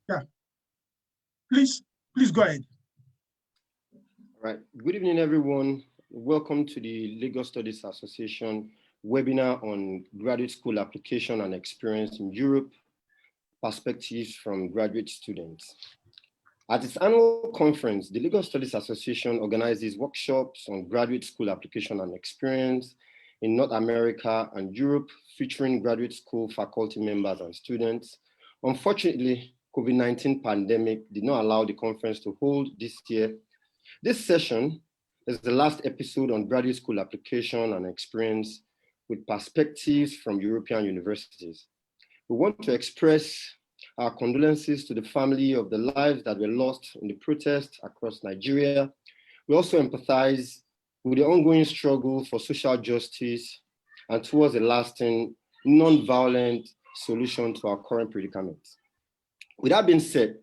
Yeah, please go ahead. All right. Good evening, everyone. Welcome to the Lagos Studies Association webinar on graduate school application and experience in Europe, perspectives from graduate students. At its annual conference, the Lagos Studies Association organizes workshops on graduate school application and experience in North America and Europe, featuring graduate school faculty members and students. Unfortunately, COVID-19 pandemic did not allow the conference to hold this year. This session is the last episode on graduate school application and experience with perspectives from European universities. We want to express our condolences to the family of the lives that were lost in the protests across Nigeria. We also empathize with the ongoing struggle for social justice and towards a lasting, non-violent solution to our current predicament. With that being said,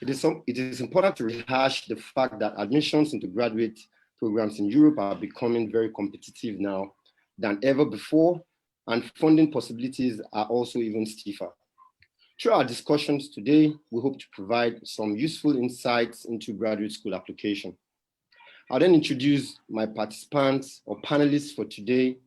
it is important to rehash the fact that admissions into graduate programs in Europe are becoming very competitive now than ever before, and funding possibilities are also even stiffer. Through our discussions today, we hope to provide some useful insights into graduate school application. I'll then introduce my participants or panelists for today.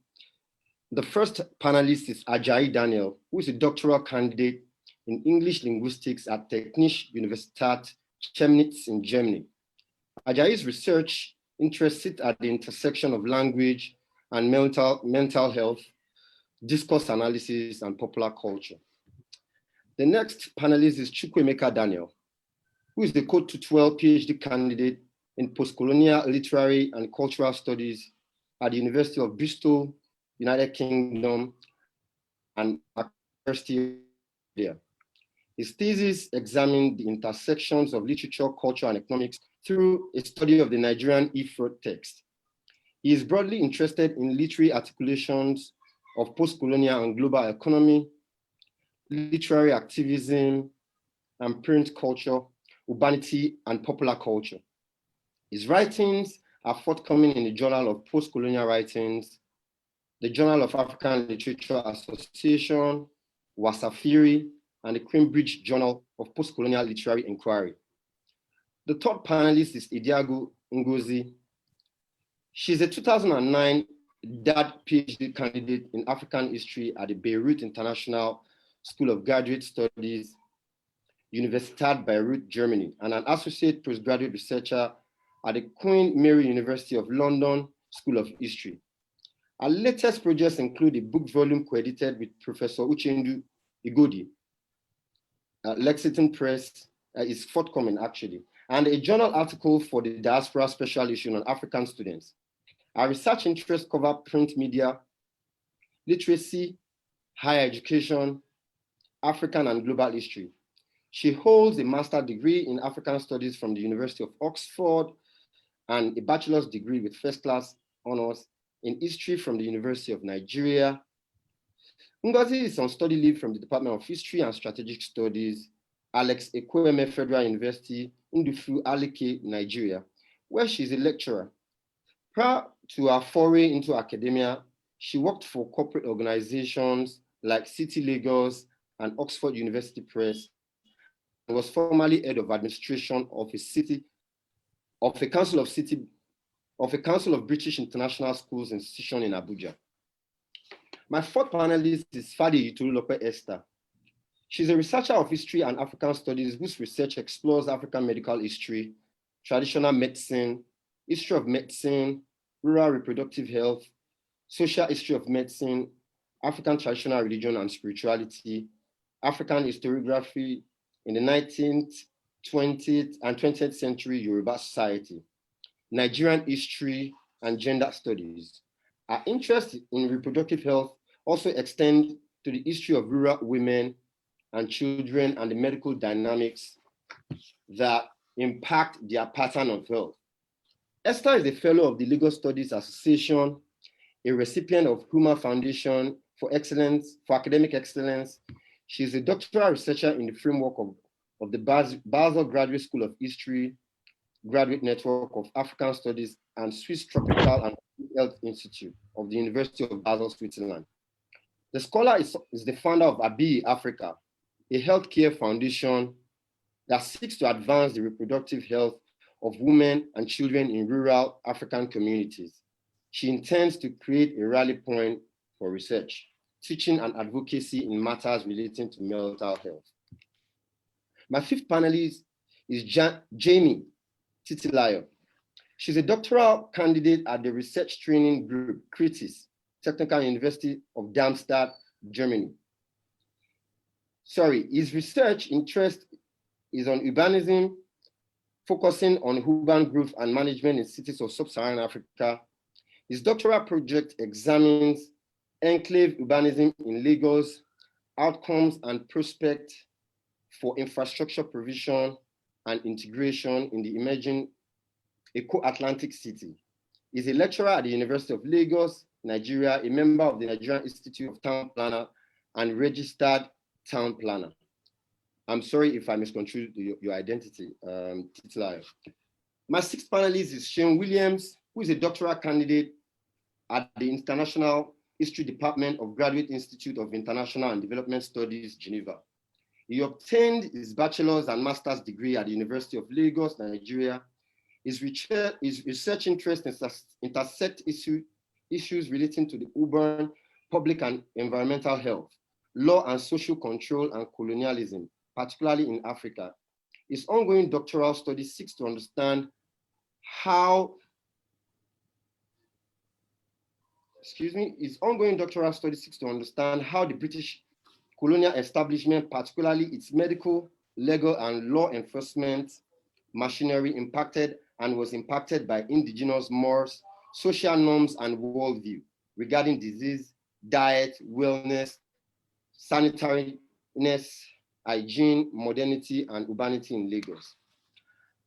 The first panelist is Ajayi Daniel, who is a doctoral candidate in English linguistics at Technische Universität Chemnitz in Germany. Ajayi's research interests sit at the intersection of language and mental health, discourse analysis, and popular culture. The next panelist is Chukwuemeka Daniel, who is the Code 212 PhD candidate in postcolonial literary and cultural studies at the University of Bristol, United Kingdom, and University of India. His thesis examined the intersections of literature, culture, and economics through a study of the Nigerian Ifro text. He is broadly interested in literary articulations of postcolonial and global economy, literary activism, and print culture, urbanity, and popular culture. His writings are forthcoming in the Journal of Postcolonial Writings, the Journal of African Literature Association, Wasafiri, and the Cambridge Journal of Postcolonial Literary Inquiry. The third panelist is Idiago Ngozi. She's a 2009 DAD PhD candidate in African history at the Beirut International School of Graduate Studies, Universität Beirut, Germany, and an associate postgraduate researcher at the Queen Mary University of London School of History. Our latest projects include a book volume co-edited with Professor Uchendu Igodi. Lexington Press is forthcoming, actually, and a journal article for the Diaspora Special Issue on African students. Our research interests cover print media, literacy, higher education, African and global history. She holds a master's degree in African studies from the University of Oxford and a bachelor's degree with first-class honors in history from the University of Nigeria. Ngozi is on study leave from the Department of History and Strategic Studies, Alex Ekweme Federal University, Ndufu Alike, Nigeria, where she's a lecturer. Prior to her foray into academia, she worked for corporate organizations like City Lagos and Oxford University Press, and was formerly head of administration of a council of British International Schools institution in Abuja. My fourth panelist is Fadi Iturulope Esther. She's a researcher of history and African studies whose research explores African medical history, traditional medicine, history of medicine, rural reproductive health, social history of medicine, African traditional religion and spirituality, African historiography in the 19th, 20th, and 20th century Yoruba society, Nigerian history, and gender studies. Our interest in reproductive health also extends to the history of rural women and children and the medical dynamics that impact their pattern of health. Esther is a fellow of the Lagos Studies Association, a recipient of Huma Foundation for Academic Excellence. She is a doctoral researcher in the framework of the Basel Graduate School of History, Graduate Network of African Studies, and Swiss Tropical and Health Institute of the University of Basel, Switzerland. The scholar is the founder of ABI Africa, a healthcare foundation that seeks to advance the reproductive health of women and children in rural African communities. She intends to create a rally point for research, teaching and advocacy in matters relating to mental health. My fifth panelist is Jamie Titilayo. She's a doctoral candidate at the research training group, CRITIS, Technical University of Darmstadt, Germany. His research interest is on urbanism, focusing on urban growth and management in cities of sub-Saharan Africa. His doctoral project examines enclave urbanism in Lagos, outcomes and prospects for infrastructure provision and integration in the emerging Eco-Atlantic city. He's a lecturer at the University of Lagos, Nigeria, a member of the Nigerian Institute of Town Planner and registered town planner. I'm sorry if I misconstrued your identity, Titilayo. My sixth panelist is Shane Williams, who is a doctoral candidate at the International History Department of Graduate Institute of International and Development Studies, Geneva. He obtained his bachelor's and master's degree at the University of Lagos, Nigeria. His research interests intersect issues relating to the urban, public and environmental health, law and social control and colonialism, particularly in Africa. His ongoing doctoral study seeks to understand how the British colonial establishment, particularly its medical, legal, and law enforcement machinery was impacted by indigenous mores, social norms, and worldview regarding disease, diet, wellness, sanitariness, hygiene, modernity, and urbanity in Lagos.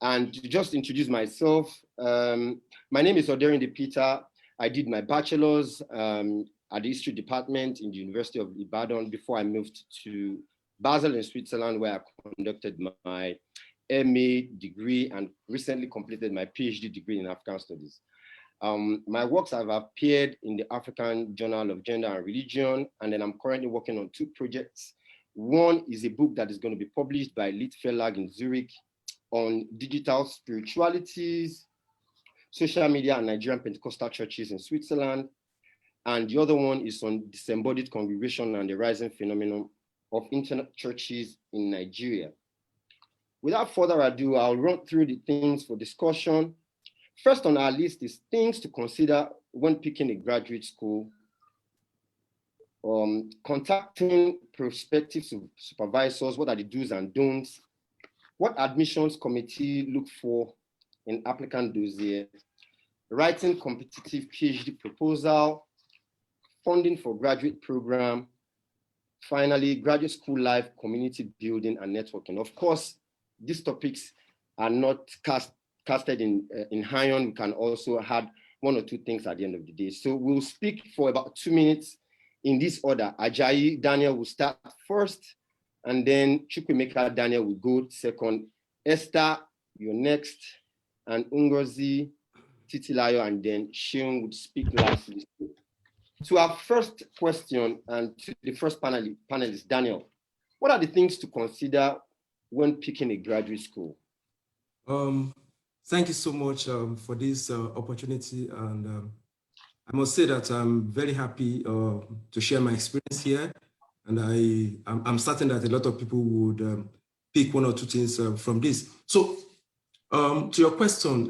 And to just introduce myself, my name is Oderin Peter. I did my bachelor's at the History Department in the University of Ibadan before I moved to Basel in Switzerland, where I conducted my MA degree and recently completed my PhD degree in African Studies. My works have appeared in the African Journal of Gender and Religion, and then I'm currently working on two projects. One is a book that is going to be published by Lit Verlag in Zurich on digital spiritualities, social media, and Nigerian Pentecostal churches in Switzerland. And the other one is on disembodied congregation and the rising phenomenon of internet churches in Nigeria. Without further ado, I'll run through the themes for discussion. First on our list is things to consider when picking a graduate school, contacting prospective supervisors, what are the do's and don'ts, what admissions committee look for in applicant dossier, writing competitive PhD proposal, funding for graduate program, finally, graduate school life, community building, and networking. Of course, these topics are not casted in iron. We can also add one or two things at the end of the day. So we'll speak for about 2 minutes in this order. Ajayi Daniel will start first, and then Chukwemeka Daniel will go second. Esther, you're next, and Ngozi Titilayo, and then Sheon would speak lastly. To our first question and to the first panelist, Daniel, what are the things to consider when picking a graduate school? Thank you so much for this opportunity. And I must say that I'm very happy to share my experience here. And I'm certain that a lot of people would pick one or two things from this. So to your question,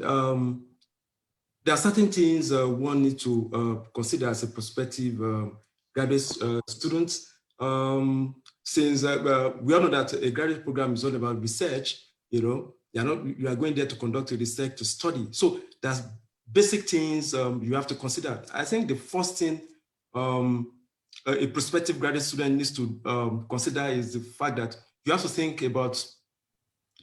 there are certain things one needs to consider as a prospective graduate student. Since we all know that a graduate program is all about research, you are going there to conduct a research, to study. So there's basic things you have to consider. I think the first thing a prospective graduate student needs to consider is the fact that you have to think about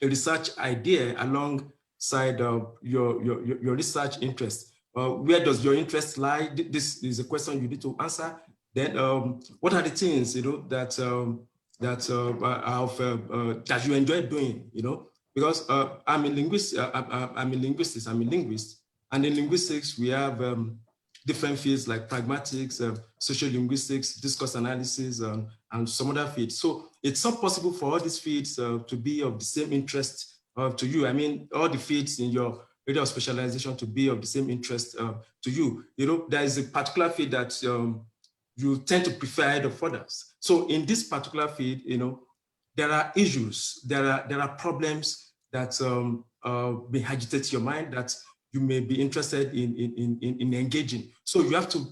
a research idea alongside your research interest. Where does your interest lie? This is a question you need to answer. Then, what are the things that you enjoy doing? Because I'm a linguist. I'm a linguist, and in linguistics we have different fields like pragmatics, social linguistics, discourse analysis, and some other fields. So it's not possible for all these fields to be of the same interest to you. I mean, all the fields in your area of specialization to be of the same interest to you. You know, there is a particular field that you tend to prefer ahead of others. So in this particular field, you know, there are issues, there are problems that may agitate your mind that you may be interested in engaging. So you have to,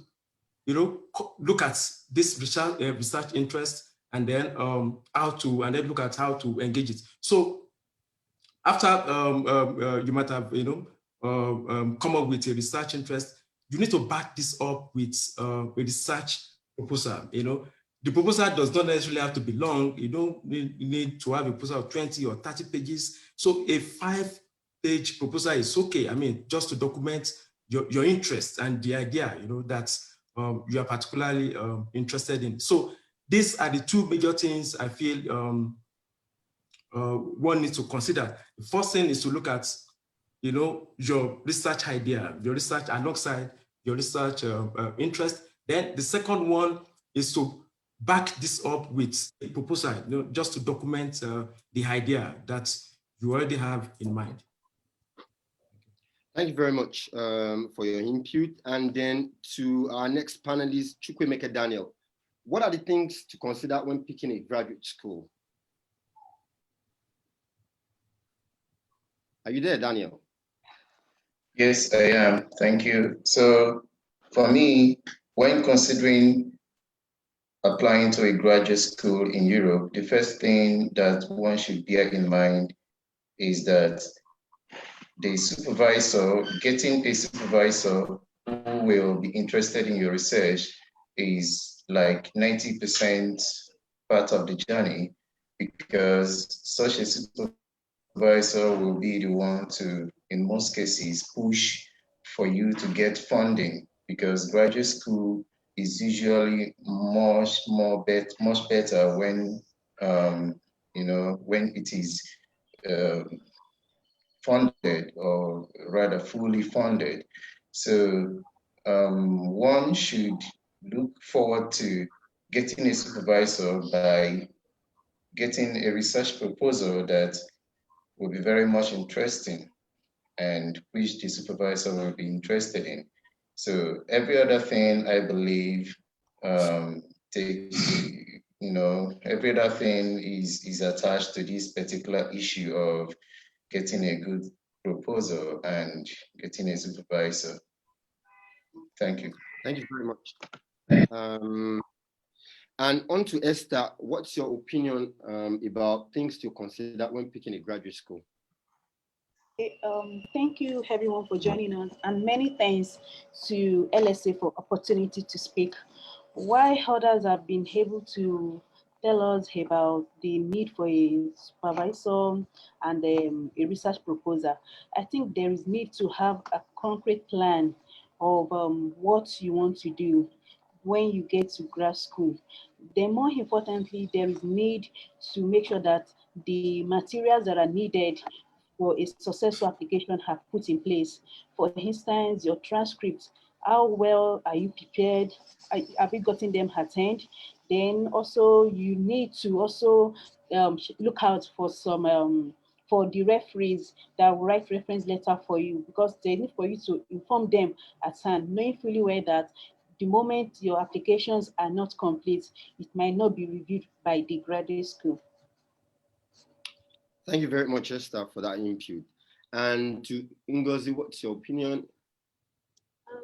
you know, look at this research interest and then look at how to engage it. So after you might have, you know, come up with a research interest, you need to back this up with a research proposal. You know, the proposal does not necessarily have to be long. You don't need to have a proposal of 20 or 30 pages. So a 5-page proposal is okay. I mean, just to document your interest and the idea, you know, that you are particularly interested in. So these are the two major things I feel one needs to consider. The first thing is to look at, you know, your research idea, your research alongside your research interest. Then the second one is to back this up with a proposal, you know, just to document the idea that you already have in mind. Thank you very much for your input. And then to our next panelist, Chukwemeka Daniel. What are the things to consider when picking a graduate school? Are you there, Daniel? Yes, I am. Thank you. So for me, when considering applying to a graduate school in Europe, the first thing that one should bear in mind is that the supervisor, getting a supervisor who will be interested in your research is like 90% part of the journey, because such a supervisor will be the one to, in most cases, push for you to get funding, because graduate school is usually much better when you know, when it is funded, or rather fully funded. So one should look forward to getting a supervisor by getting a research proposal that will be very much interesting and which the supervisor will be interested in. So every other thing, I believe, you know, every other thing is attached to this particular issue of getting a good proposal and getting a supervisor. Thank you. Thank you very much. And on to Esther, what's your opinion about things to consider when picking a graduate school? Thank you everyone for joining us, and many thanks to LSA for opportunity to speak. While others have been able to tell us about the need for a supervisor and a research proposal, I think there is need to have a concrete plan of what you want to do when you get to grad school. Then more importantly, there is need to make sure that the materials that are needed for a successful application have put in place. For instance, your transcripts, how well are you prepared? Have you gotten them at hand? Then also you need to also look out for some for the referees that will write reference letter for you, because they need for you to inform them at hand, knowing fully well that the moment your applications are not complete, it might not be reviewed by the graduate school. Thank you very much, Esther, for that input. And to Ngozi, what's your opinion?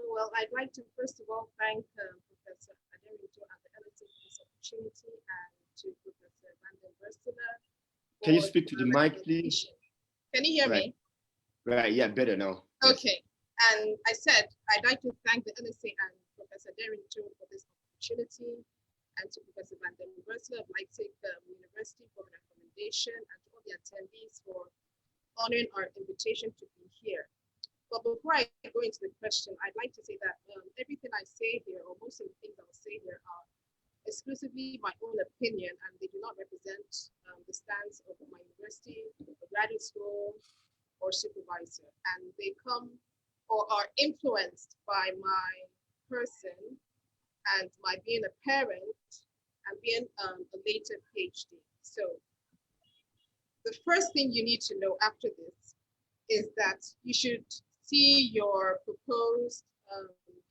Well, I'd like to first of all thank Professor Ademinto and the LSA for this opportunity, and to Professor Vanden Verstelen. Can you speak to the mic, please? Can you hear me? Right, yeah, better now. Okay, and I said I'd like to thank the LSA and Professor Ademinto for this opportunity, and to Professor Vanden Verstelen of Leipzig University for the recommendation, and to all the attendees for honoring our invitation to be here. But before I go into the question, I'd like to say that everything I say here, or most of the things I will say here, are exclusively my own opinion, and they do not represent the stance of my university, the graduate school, or supervisor. And they come or are influenced by my person and my being a parent and being a later PhD. So the first thing you need to know after this is that you should see your proposed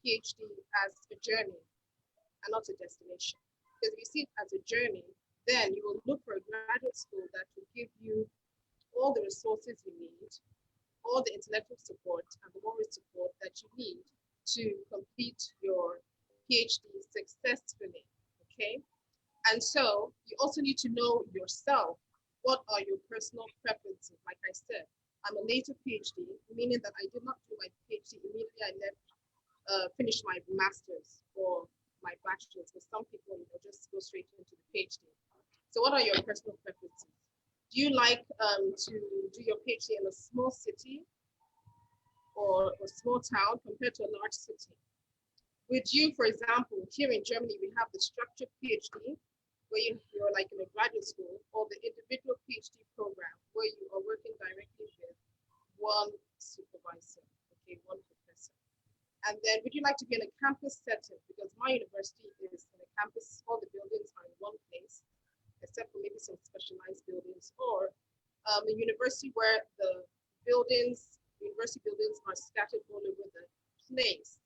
PhD as a journey and not a destination. Because if you see it as a journey, then you will look for a graduate school that will give you all the resources you need, all the intellectual support and the moral support that you need to complete your PhD successfully, okay? And so you also need to know yourself. What are your personal preferences? Like I said, I'm a later PhD, meaning that I did not do my PhD immediately. I finished my master's or my bachelor's, because some people, just go straight into the PhD. So what are your personal preferences? Do you like to do your PhD in a small city or a small town compared to a large city? Would you, for example, here in Germany, we have the structured PhD, where you're like in a graduate school, or the individual PhD program, where you are working directly with one supervisor, okay, one professor. And then would you like to be in a campus setting? Because my university is in a campus, all the buildings are in one place, except for maybe some specialized buildings, or a university where the university buildings are scattered all over the place.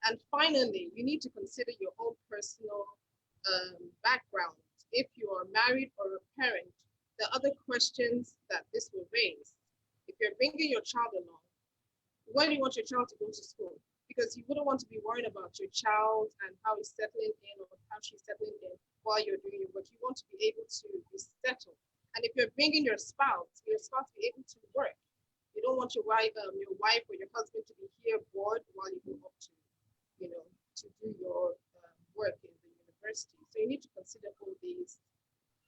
And finally, you need to consider your own personal background. If you are married or a parent, the other questions that this will raise. If you're bringing your child along, when do you want your child to go to school? Because you wouldn't want to be worried about your child and how he's settling in or how she's settling in while you're doing your work. You want to be able to be settled. And if you're bringing your spouse be able to work. You don't want your wife or your husband to be here bored while you go up to, to do your work in the university. So you need to consider all these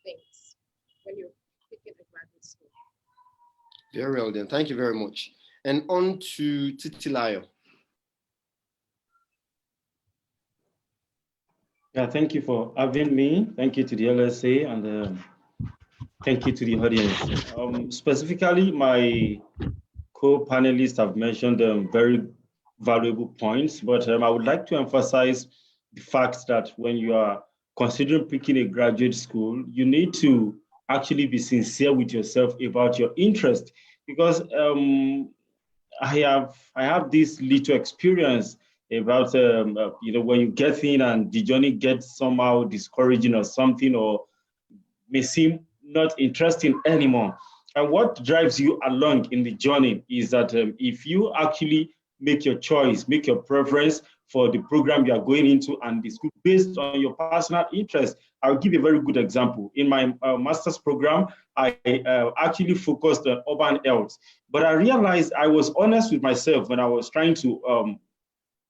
things when you're picking a graduate school. Very well then, thank you very much. And on to Titilayo. Yeah, thank you for having me. Thank you to the LSA and thank you to the audience. Specifically, my co-panelists have mentioned very valuable points, but I would like to emphasize the fact that when you are considering picking a graduate school, you need to actually be sincere with yourself about your interest, because I have this little experience about when you get in and the journey gets somehow discouraging or something, or may seem not interesting anymore. And what drives you along in the journey is that if you actually make your choice, make your preference for the program you are going into and the school based on your personal interest. I'll give you a very good example. In my master's program, I actually focused on urban health, but I realized I was honest with myself when I was trying to,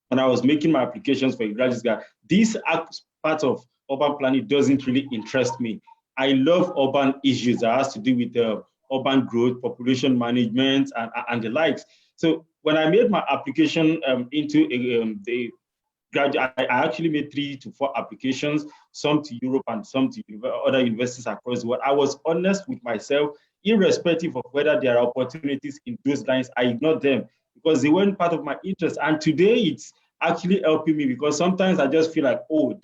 when I was making my applications for a graduate school. This part of urban planning doesn't really interest me. I love urban issues that has to do with urban growth, population management, and the likes. So when I made my application into the graduate, I actually made 3 to 4 applications, some to Europe and some to other universities across the world. I was honest with myself, irrespective of whether there are opportunities in those lines. I ignored them because they weren't part of my interest. And today it's actually helping me, because sometimes I just feel like, oh,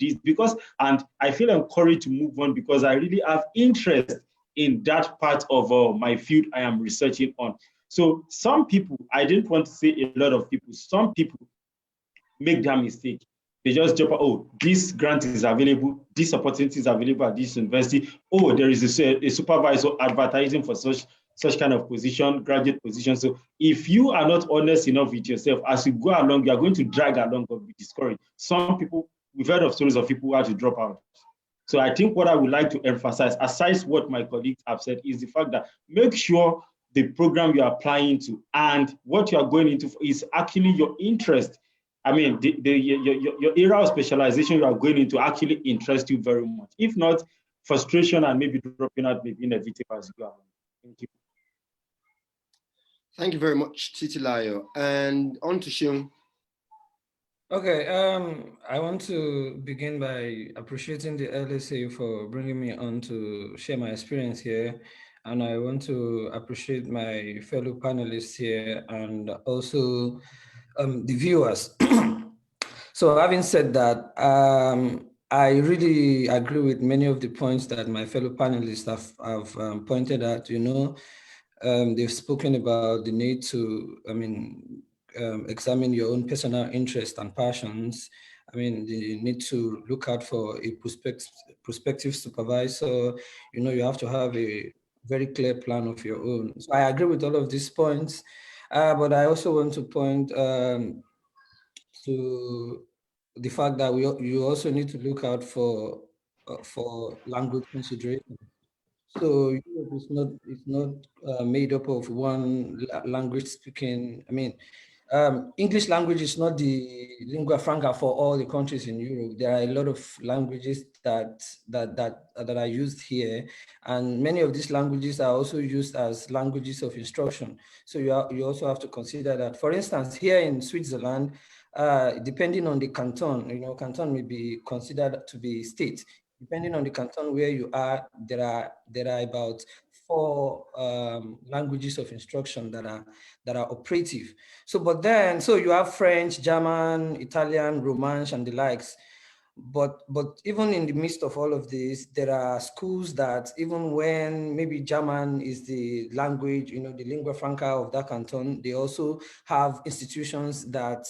and I feel encouraged to move on because I really have interest in that part of my field I am researching on. So some people, I didn't want to say a lot of people, some people make that mistake. They just jump, oh, this grant is available, this opportunity is available at this university. Oh, there is a supervisor advertising for such kind of position, graduate position. So if you are not honest enough with yourself, as you go along, you are going to drag along or be discouraged. Some people, we've heard of stories of people who had to drop out. So I think what I would like to emphasize, aside what my colleagues have said, is the fact that make sure the program you are applying to and what you are going into is actually your interest. I mean, your area of specialization you are going into actually interests you very much. If not, frustration and maybe dropping out may be inevitable as you go along. Thank you. Thank you very much, Titilayo. And on to Shion. Okay, I want to begin by appreciating the LSA for bringing me on to share my experience here. And I want to appreciate my fellow panelists here and also the viewers. So having said that, I really agree with many of the points that my fellow panelists have pointed out. They've spoken about the need to, examine your own personal interests and passions. You need to look out for a prospective supervisor. You have to have a very clear plan of your own. So I agree with all of these points, but I also want to point to the fact that you also need to look out for language consideration. So Europe is not made up of one language speaking. English language is not the lingua franca for all the countries in Europe. There are a lot of languages that are used here, and many of these languages are also used as languages of instruction. So you also have to consider that. For instance, here in Switzerland, depending on the canton, canton may be considered to be state. Depending on the canton where you are, there are about 4 languages of instruction that are operative. So you have French, German, Italian, Romance, and the likes. But even in the midst of all of this, there are schools that even when maybe German is the language, the lingua franca of that canton, they also have institutions that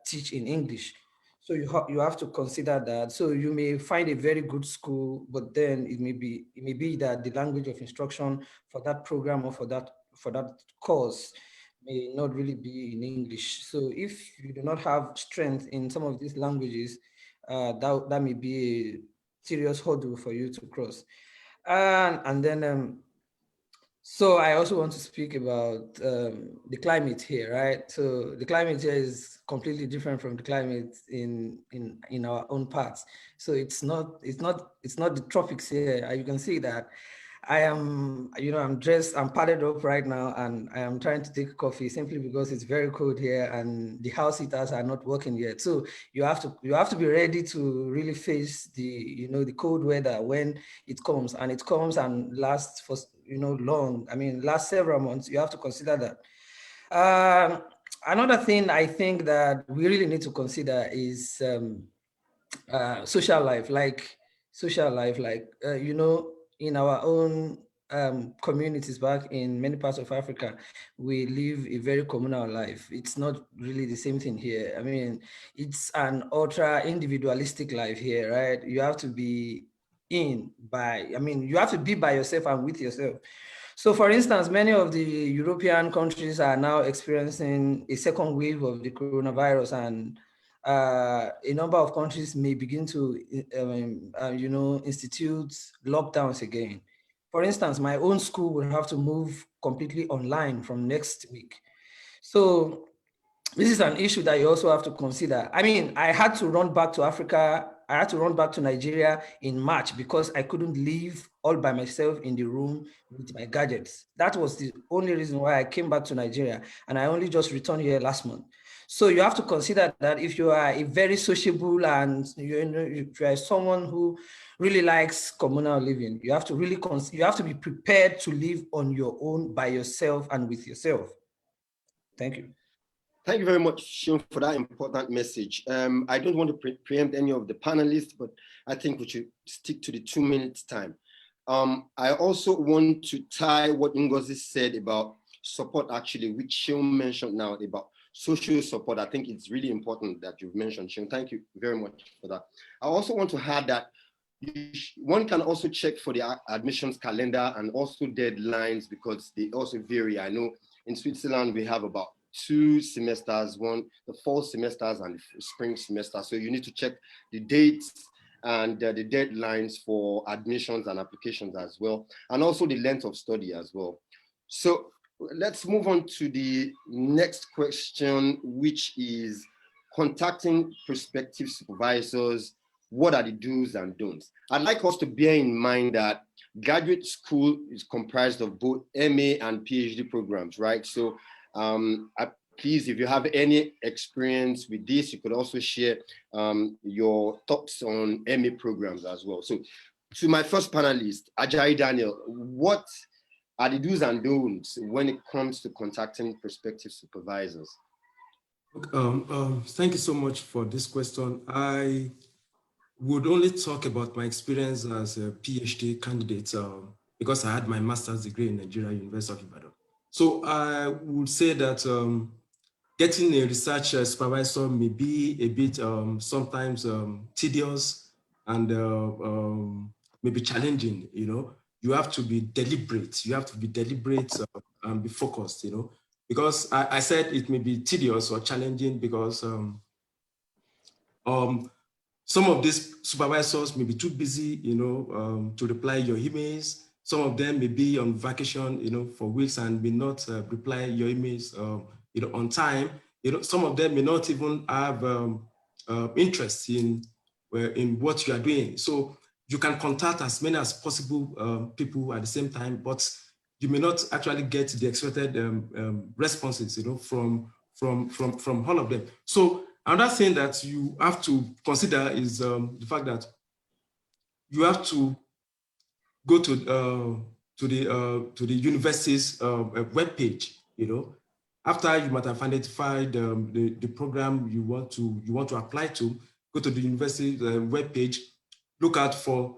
teach in English. So you have to consider that. So you may find a very good school, but then it may be that the language of instruction for that program or for that course may not really be in English. So if you do not have strength in some of these languages, that may be a serious hurdle for you to cross. And then so I also want to speak about the climate here, right? So the climate here is completely different from the climate in our own parts. So it's not the tropics here. You can see that I'm padded up right now, and I am trying to take coffee simply because it's very cold here and the house heaters are not working yet. So you have to be ready to really face the cold weather when it comes, and it comes and lasts for long. Last several months. You have to consider that. Another thing I think that we really need to consider is social life, in our own communities back in many parts of Africa, we live a very communal life. It's not really the same thing here. It's an ultra individualistic life here, right? You have to be you have to be by yourself and with yourself. So for instance, many of the European countries are now experiencing a second wave of the coronavirus, and a number of countries may begin to, institute lockdowns again. For instance, my own school will have to move completely online from next week. So this is an issue that you also have to consider. I had to run back to Africa. I had to run back to Nigeria in March because I couldn't live all by myself in the room with my gadgets. That was the only reason why I came back to Nigeria, and I only just returned here last month. So you have to consider that if you are a very sociable and if you are someone who really likes communal living, you have to you have to be prepared to live on your own by yourself and with yourself. Thank you. Thank you very much, Sean, for that important message. I don't want to preempt any of the panelists, but I think we should stick to the 2 minutes time. I also want to tie what Ngozi said about support, actually, which Sean mentioned now about social support. I think it's really important that you've mentioned, Sean. Thank you very much for that. I also want to add that one can also check for the admissions calendar and also deadlines, because they also vary. I know in Switzerland, we have about 2 semesters, the fall semesters and the spring semester. So you need to check the dates and the deadlines for admissions and applications as well, and also the length of study as well. So let's move on to the next question, which is contacting prospective supervisors. What are the do's and don'ts? I'd like us to bear in mind that graduate school is comprised of both MA and PhD programs, right? So please, if you have any experience with this, you could also share your thoughts on MA programs as well. So to my first panelist, Ajayi Daniel, what are the do's and don'ts when it comes to contacting prospective supervisors? Thank you so much for this question. would only talk about my experience as a PhD candidate because I had my master's degree in Nigeria, University of Ibadan. So I would say that getting a research supervisor may be a bit sometimes tedious and maybe challenging. You know, you have to be deliberate. You have to be deliberate and be focused. You know, because I said it may be tedious or challenging because some of these supervisors may be too busy, you know, to reply your emails. Some of them may be on vacation, you know, for weeks and may not reply your emails, you know, on time. You know, some of them may not even have interest in what you are doing. So you can contact as many as possible people at the same time, but you may not actually get the expected responses, you know, from all of them. So another thing that you have to consider is the fact that you have to go to the university's webpage. You know, after you might have identified the program you want to apply to, go to the university webpage, look out for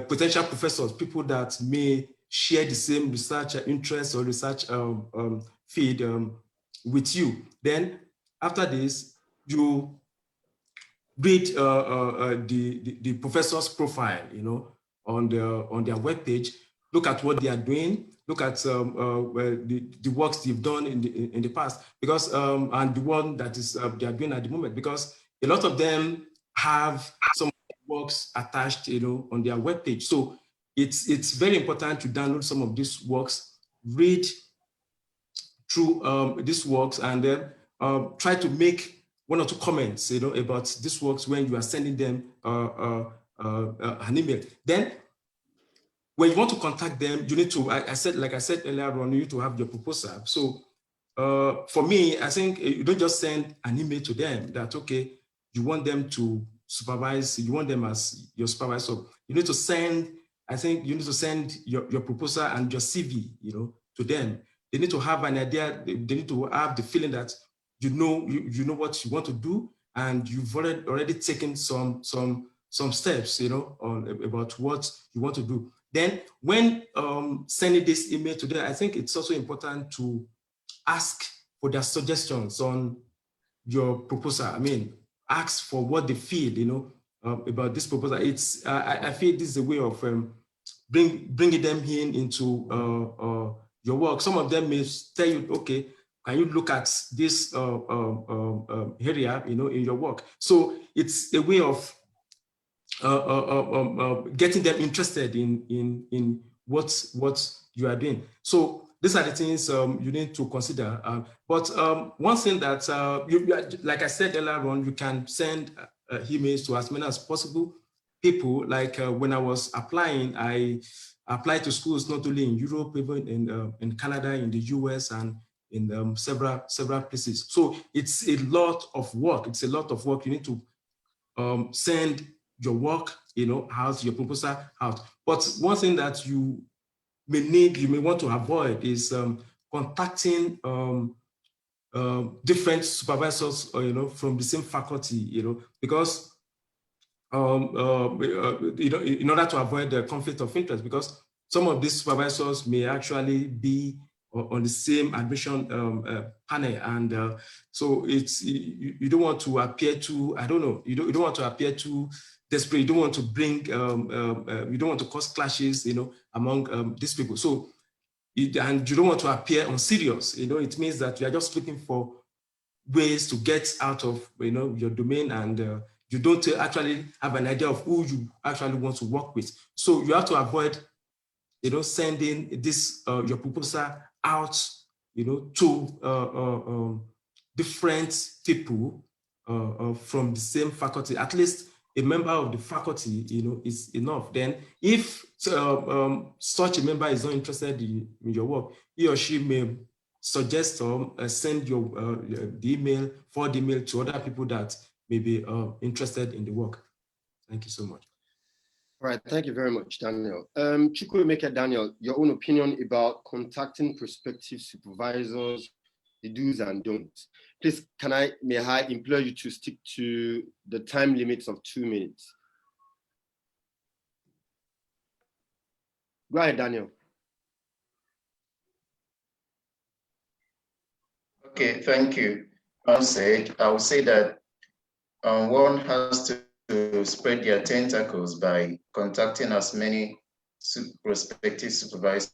potential professors, people that may share the same research interest or research field with you. Then after this, you read the professor's profile, you know, on their webpage, look at what they are doing, look at the works they've done in the past, because and the one that is they are doing at the moment, because a lot of them have some works attached, you know, on their webpage. So it's very important to download some of these works, read through these works, and then try to make one or two comments, you know, about these works when you are sending them an email. Then, when you want to contact them, you need to, like I said earlier on, you need to have your proposal. So, for me, I think you don't just send an email to them that, okay, you want them to supervise, you want them as your supervisor. You need to send, I think you need to send your proposal and your CV, you know, to them. They need to have an idea, they need to have the feeling that you know what you want to do, and you've already taken some steps, you know, about what you want to do. Then when sending this email to them, I think it's also important to ask for their suggestions on your proposal. I mean, ask for what they feel, you know, about this proposal. It's I feel this is a way of bringing them into your work. Some of them may tell you, okay, can you look at this area, you know, in your work? So it's a way of getting them interested in what you are doing. So these are the things you need to consider. But one thing that, like I said earlier on, you can send emails to as many as possible people. Like when I was applying, I applied to schools not only in Europe, even in Canada, in the US, and in several places. So it's a lot of work. It's a lot of work. You need to send your work, you know, out, your proposal out. But one thing that you may want to avoid is contacting different supervisors, you know, from the same faculty, you know, because you know, in order to avoid the conflict of interest, because some of these supervisors may actually be on the same admission panel, and so it's you don't want to appear too, I don't know, you don't want to appear too desperate. You don't want to bring you don't want to cause clashes, you know, among these people. So and you don't want to appear unserious. You know, it means that you are just looking for ways to get out of, you know, your domain, and you don't actually have an idea of who you actually want to work with. So you have to avoid, you know, sending this your proposal out, you know, to different people from the same faculty. At least a member of the faculty, you know, is enough. Then if such a member is not interested in your work, he or she may suggest or send the forward email to other people that may be interested in the work. Thank you so much. All right, thank you very much, Daniel. Chukwuemeka, Daniel, your own opinion about contacting prospective supervisors the do's and don'ts. Please, may I implore you to stick to the time limits of 2 minutes. Go ahead, Daniel. Okay, thank you. I would say that one has to spread their tentacles by contacting as many prospective supervisors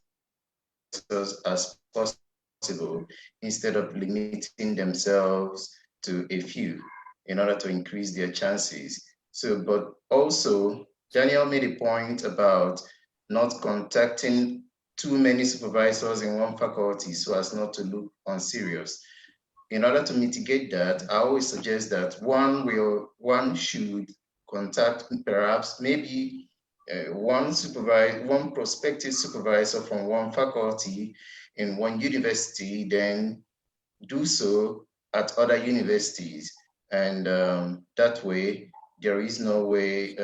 as possible instead of limiting themselves to a few in order to increase their chances. So, but also, Daniel made a point about not contacting too many supervisors in one faculty so as not to look unserious. In order to mitigate that, I always suggest that one should contact perhaps maybe one prospective supervisor from one faculty in one university, then do so at other universities. And that way, there is no way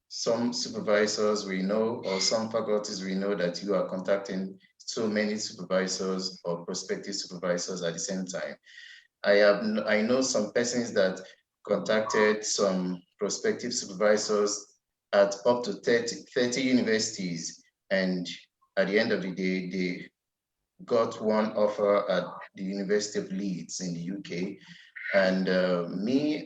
some supervisors we know or some faculties we know that you are contacting so many supervisors or prospective supervisors at the same time. I know some persons that contacted some prospective supervisors at up to 30 universities, and at the end of the day, they got one offer at the University of Leeds in the UK. And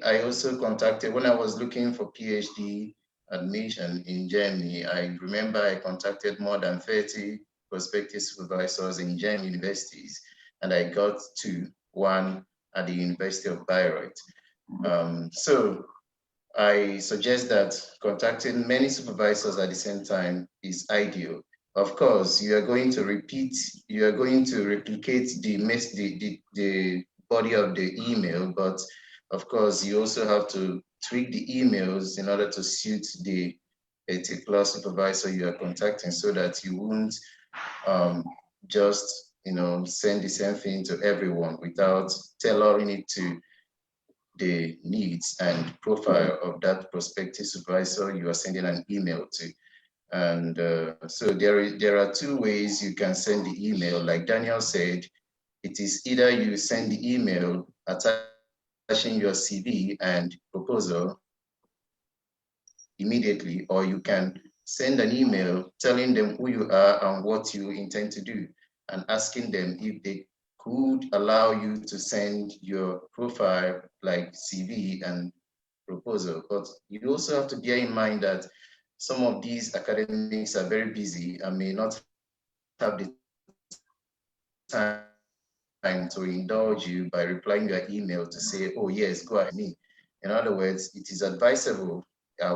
I also contacted, when I was looking for PhD admission in Germany, I remember I contacted more than 30 prospective supervisors in German universities, and I got one at the University of Bayreuth. So I suggest that contacting many supervisors at the same time is ideal. Of course, you are going to replicate the body of the email, but of course, you also have to tweak the emails in order to suit the particular supervisor you are contacting so that you won't just send the same thing to everyone without tailoring it to the needs and profile of that prospective supervisor you are sending an email to. And so there are two ways you can send the email. Like Daniel said, it is either you send the email attaching your CV and proposal immediately, or you can send an email telling them who you are and what you intend to do, and asking them if they could allow you to send your profile, like CV and proposal. But you also have to bear in mind that some of these academics are very busy and may not have the time to indulge you by replying your email to say, oh yes, go ahead me. In other words, it is advisable,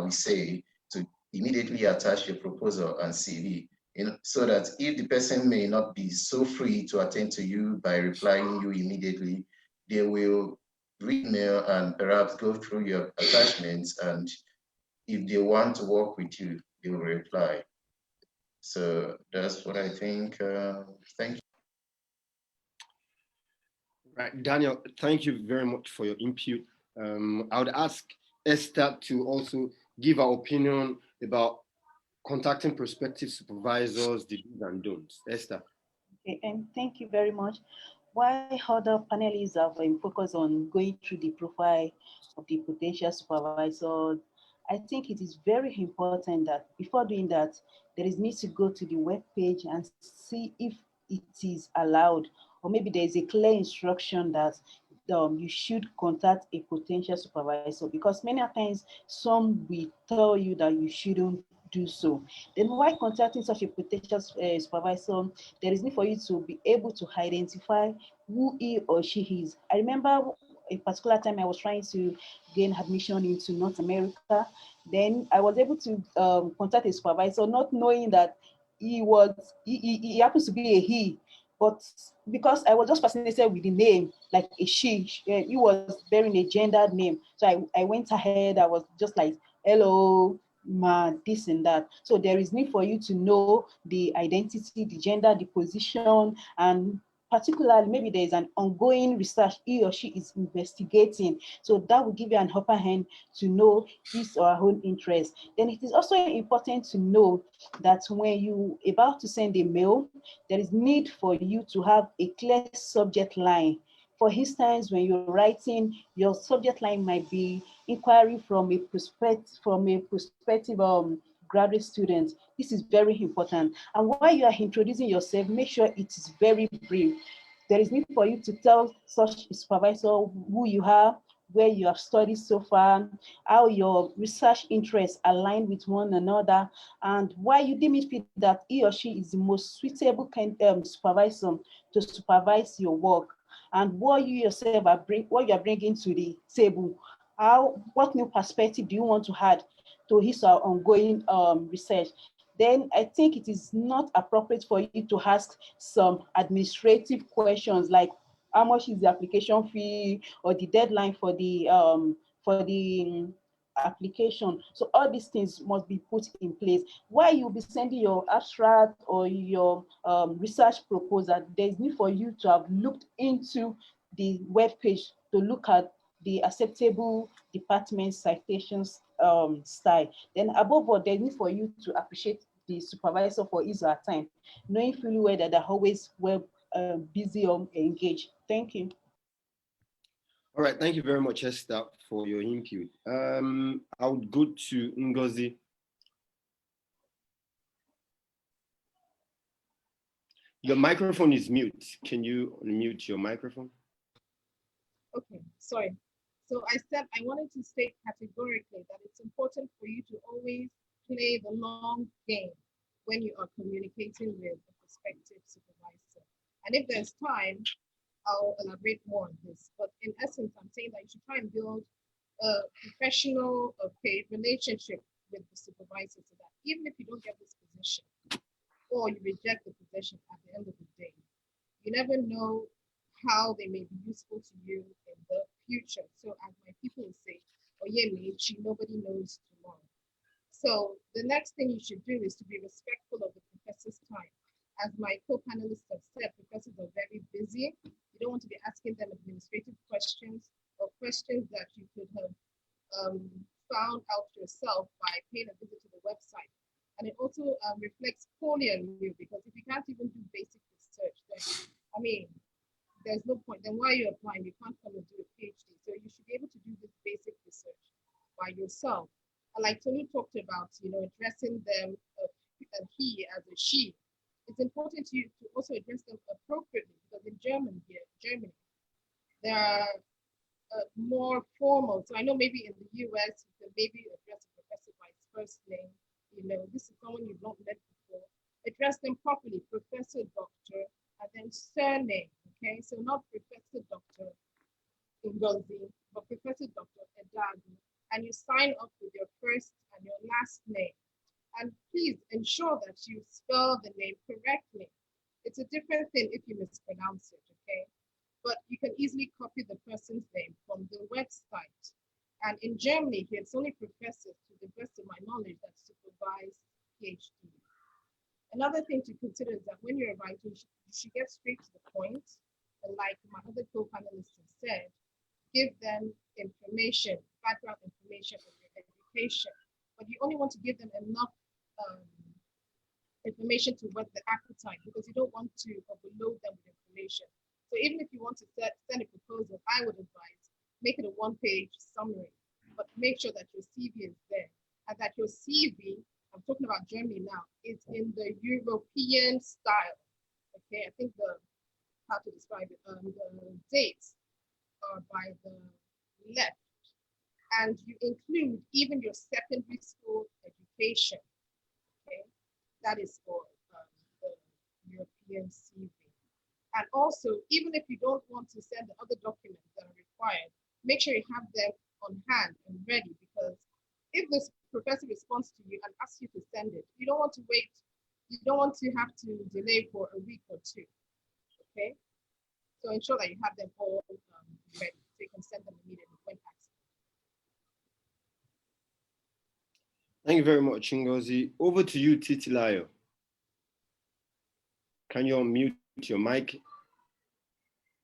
we say, to immediately attach your proposal and CV, so that if the person may not be so free to attend to you by replying you immediately, they will read mail and perhaps go through your attachments, and if they want to work with you, they will reply. So that's what I think. Thank you. Right, Daniel, thank you very much for your input. I would ask Esther to also give her opinion about contacting prospective supervisors, the do's and don'ts. Esther. Okay, and thank you very much. Why other panelists have focused on going through the profile of the potential supervisor, I think it is very important that before doing that, there is need to go to the web page and see if it is allowed, or maybe there is a clear instruction that you should contact a potential supervisor, because many times some will tell you that you shouldn't do so. Then while contacting such a potential supervisor, there is need for you to be able to identify who he or she is. I remember a particular time I was trying to gain admission into North America. Then I was able to contact a supervisor, not knowing that he happens to be a he, but because I was just fascinated with the name, like a she, he was bearing a gendered name. So I went ahead, I was just like, hello, ma, this and that. So there is need for you to know the identity, the gender, the position, and particularly maybe there is an ongoing research he or she is investigating. So that will give you an upper hand to know his or her own interest. Then it is also important to know that when you about to send a mail, there is need for you to have a clear subject line. For instance, when you're writing, your subject line might be inquiry from a prospective graduate student. This is very important. And while you are introducing yourself, make sure it is very brief. There is need for you to tell such supervisor who you are, where you have studied so far, how your research interests align with one another, and why you deem it fit that he or she is the most suitable supervisor to supervise your work, and what you yourself what you are bringing to the table. What new perspective do you want to add to his or ongoing research? Then I think it is not appropriate for you to ask some administrative questions like how much is the application fee or the deadline for the application. So all these things must be put in place. While you'll be sending your abstract or your research proposal, there's need for you to have looked into the web page to look at the acceptable department citations style. Then above all, there's need for you to appreciate the supervisor for his or her time, knowing fully well that they're always well busy or engaged. Thank you. All right, thank you very much, Esther, for your input. I would go to Ngozi. Your microphone is mute. Can you unmute your microphone? Okay, sorry. So I said I wanted to state categorically that it's important for you to always play the long game when you are communicating with a prospective supervisor. And if there's time, I'll elaborate more on this. But in essence, I'm saying that you should try and build a professional, relationship with the supervisor so that even if you don't get this position or you reject the position at the end of the day, you never know how they may be useful to you in the future. So as my people say, oh yeah, nobody knows tomorrow. So the next thing you should do is to be respectful of the professor's time. As my co-panelists have said, professors are very busy. You don't want to be asking them administrative questions or questions that you could have found out yourself by paying a visit to the website. And it also reflects poorly on you, because if you can't even do basic research, then, I mean, there's no point. Then why are you applying? You can't come and do a PhD. So you should be able to do this basic research by yourself. And like Tony talked about, addressing them he as a she, it's important to also address them appropriately, because in Germany, there are more formal. So I know maybe in the US, you can maybe address a professor by his first name. This is someone you've not met before. Address them properly, professor, doctor, and then surname. Okay, so not Professor Dr. Ngozi, but Professor Dr. Edagu, and you sign up with your first and your last name. And please ensure that you spell the name correctly. It's a different thing if you mispronounce it, okay? But you can easily copy the person's name from the website. And in Germany, here, it's only professors, to the best of my knowledge, that supervise PhDs. Another thing to consider is that when you're writing, you should get straight to the point. And like my other co-panelists have said, give them information, background information on your education. But you only want to give them enough information to whet the appetite, because you don't want to overload them with information. So even if you want to send a proposal, I would advise, make it a one-page summary, but make sure that your CV is there, and that your CV, I'm talking about Germany now, is in the European style. Okay, I think how to describe it, the dates are by the left, and you include even your secondary school education. Okay, that is for the European CV. And also, even if you don't want to send the other documents that are required, make sure you have them on hand and ready, because if this professor responds to you and asks you to send it, you don't want to wait, you don't want to have to delay for a week or two, okay? So ensure that you have them all ready, so you can send them immediately when asked. Thank you very much, Ngozi. Over to you, Titilayo. Can you unmute your mic?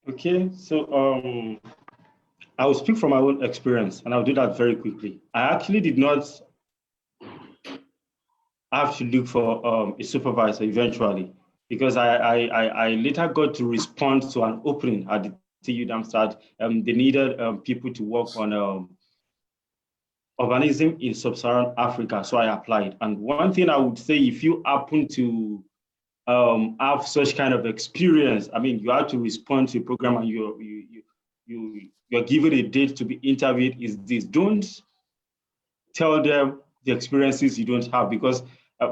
Okay, so I will speak from my own experience, and I'll do that very quickly. I actually did not have to look for a supervisor eventually, because I later got to respond to an opening at the TU Darmstadt. They needed people to work on urbanism in sub-Saharan Africa, so I applied. And one thing I would say, if you happen to have such kind of experience, I mean, you have to respond to a program and you're given a date to be interviewed, is this: don't tell them the experiences you don't have, because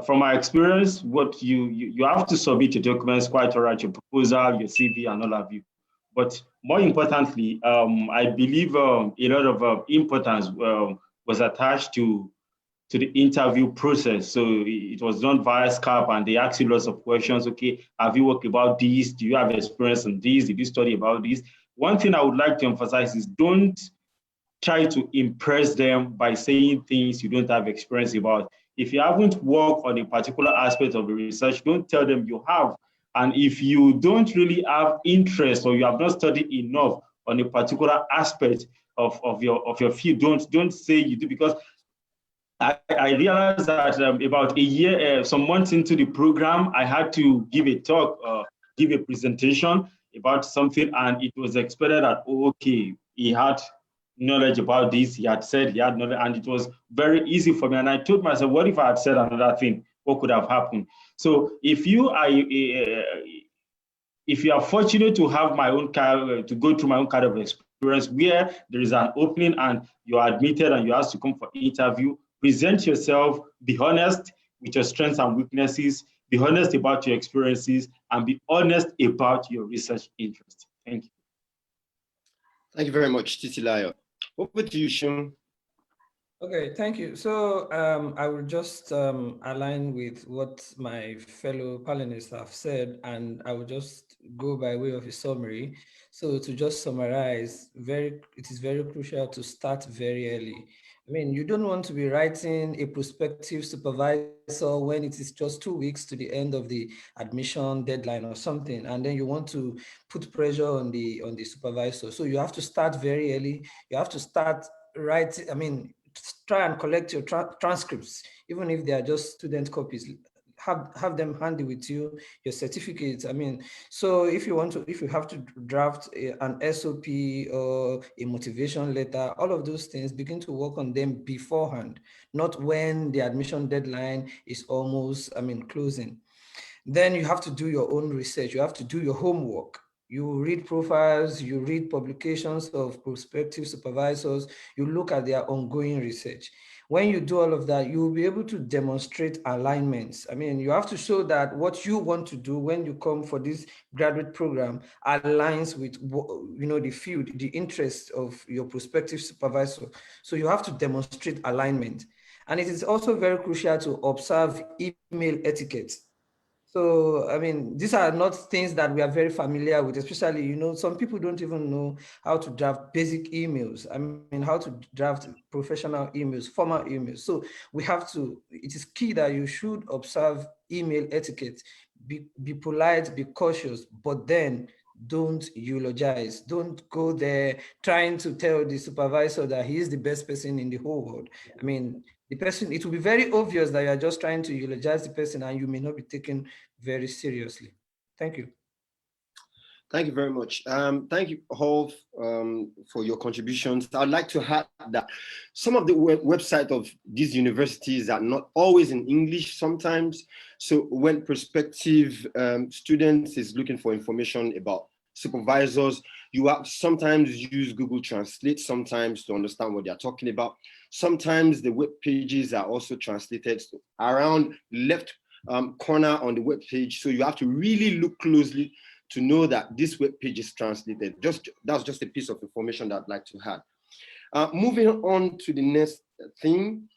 from my experience, what you have to submit your documents quite all right, your proposal, your CV, and all of you. But more importantly, I believe a lot of importance was attached to the interview process. So it was done via Skype, and they asked you lots of questions. Okay, have you worked about this? Do you have experience in this? Did you study about this? One thing I would like to emphasize is, don't try to impress them by saying things you don't have experience about. If you haven't worked on a particular aspect of the research, don't tell them you have. And if you don't really have interest, or you have not studied enough on a particular aspect of your field, don't say you do, because I realized that about a year, some months into the program, I had to give a talk, give a presentation about something, and it was expected that, oh, okay, he had knowledge about this, he had said he had knowledge, and it was very easy for me. And I told myself, what if I had said another thing? What could have happened? So if you are fortunate to have my own kind, to go through my own kind of experience where there is an opening and you are admitted and you asked to come for interview, present yourself, be honest with your strengths and weaknesses, be honest about your experiences, and be honest about your research interest. Thank you. Thank you very much, Titilayo. Over to you, Shun. Okay, thank you. So I will just align with what my fellow panelists have said, and I will just go by way of a summary. So to just summarize, it is very crucial to start very early. I mean, you don't want to be writing a prospective supervisor when it is just 2 weeks to the end of the admission deadline or something, and then you want to put pressure on the supervisor. So you have to start very early. You have to start writing. I mean, try and collect your transcripts, even if they are just student copies. Have them handy with you, your certificates. I mean, so if you have to draft an SOP or a motivation letter, all of those things, begin to work on them beforehand, not when the admission deadline is almost, closing. Then you have to do your own research. You have to do your homework. You read profiles, you read publications of prospective supervisors, you look at their ongoing research. When you do all of that, you will be able to demonstrate alignments. I mean, you have to show that what you want to do when you come for this graduate program aligns with, the field, the interests of your prospective supervisor. So you have to demonstrate alignment. And it is also very crucial to observe email etiquette. So, I mean, these are not things that we are very familiar with, especially, some people don't even know how to draft basic emails. I mean, how to draft professional emails, formal emails. So it is key that you should observe email etiquette, be polite, be cautious, but then don't eulogize. Don't go there trying to tell the supervisor that he is the best person in the whole world. I mean, it will be very obvious that you are just trying to eulogize the person and you may not be taken very seriously. Thank you. Thank you very much. Thank you all for your contributions. I'd like to add that some of the websites of these universities are not always in English sometimes. So when prospective students is looking for information about supervisors, you have sometimes use Google Translate sometimes to understand what they're talking about. Sometimes the web pages are also translated around left corner on the web page. So you have to really look closely to know that this web page is translated. That's just a piece of information that I'd like to add. Moving on to the next thing,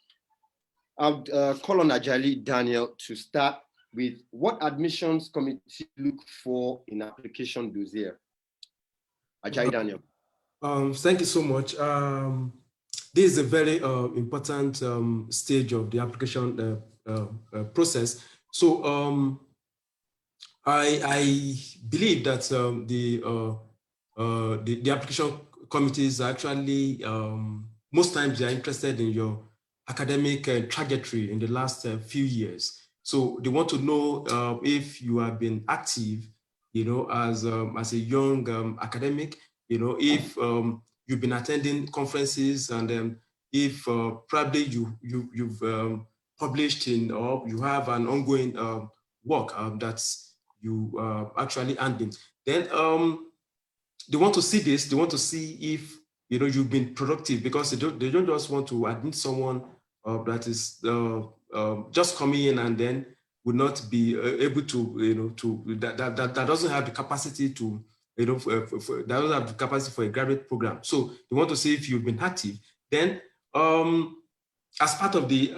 I'll call on Ajali Daniel to start with what admissions committee look for in application dossier. Ajali Daniel. Thank you so much. This is a very important stage of the application process. So I believe that the application committees are actually, most times they are interested in your academic trajectory in the last few years. So they want to know if you have been active, as a young academic, if you've been attending conferences, and if probably you've published in, or you have an ongoing work that's you actually handling. Then they want to see this. They want to see if you've been productive, because they don't just want to admit someone that is just coming in and then would not be able to that doesn't have the capacity to that doesn't have the capacity for a graduate program. So they want to see if you've been active. Then as part of the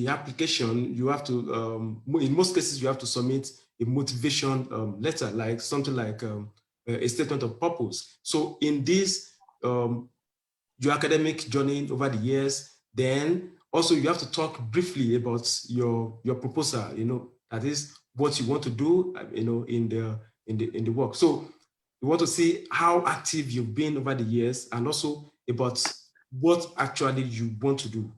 application, you have to in most cases you have to submit a motivation letter, like something like a statement of purpose. So in this your academic journey over the years, then also you have to talk briefly about your proposal. That is what you want to do. In the work. So you want to see how active you've been over the years, and also about what actually you want to do.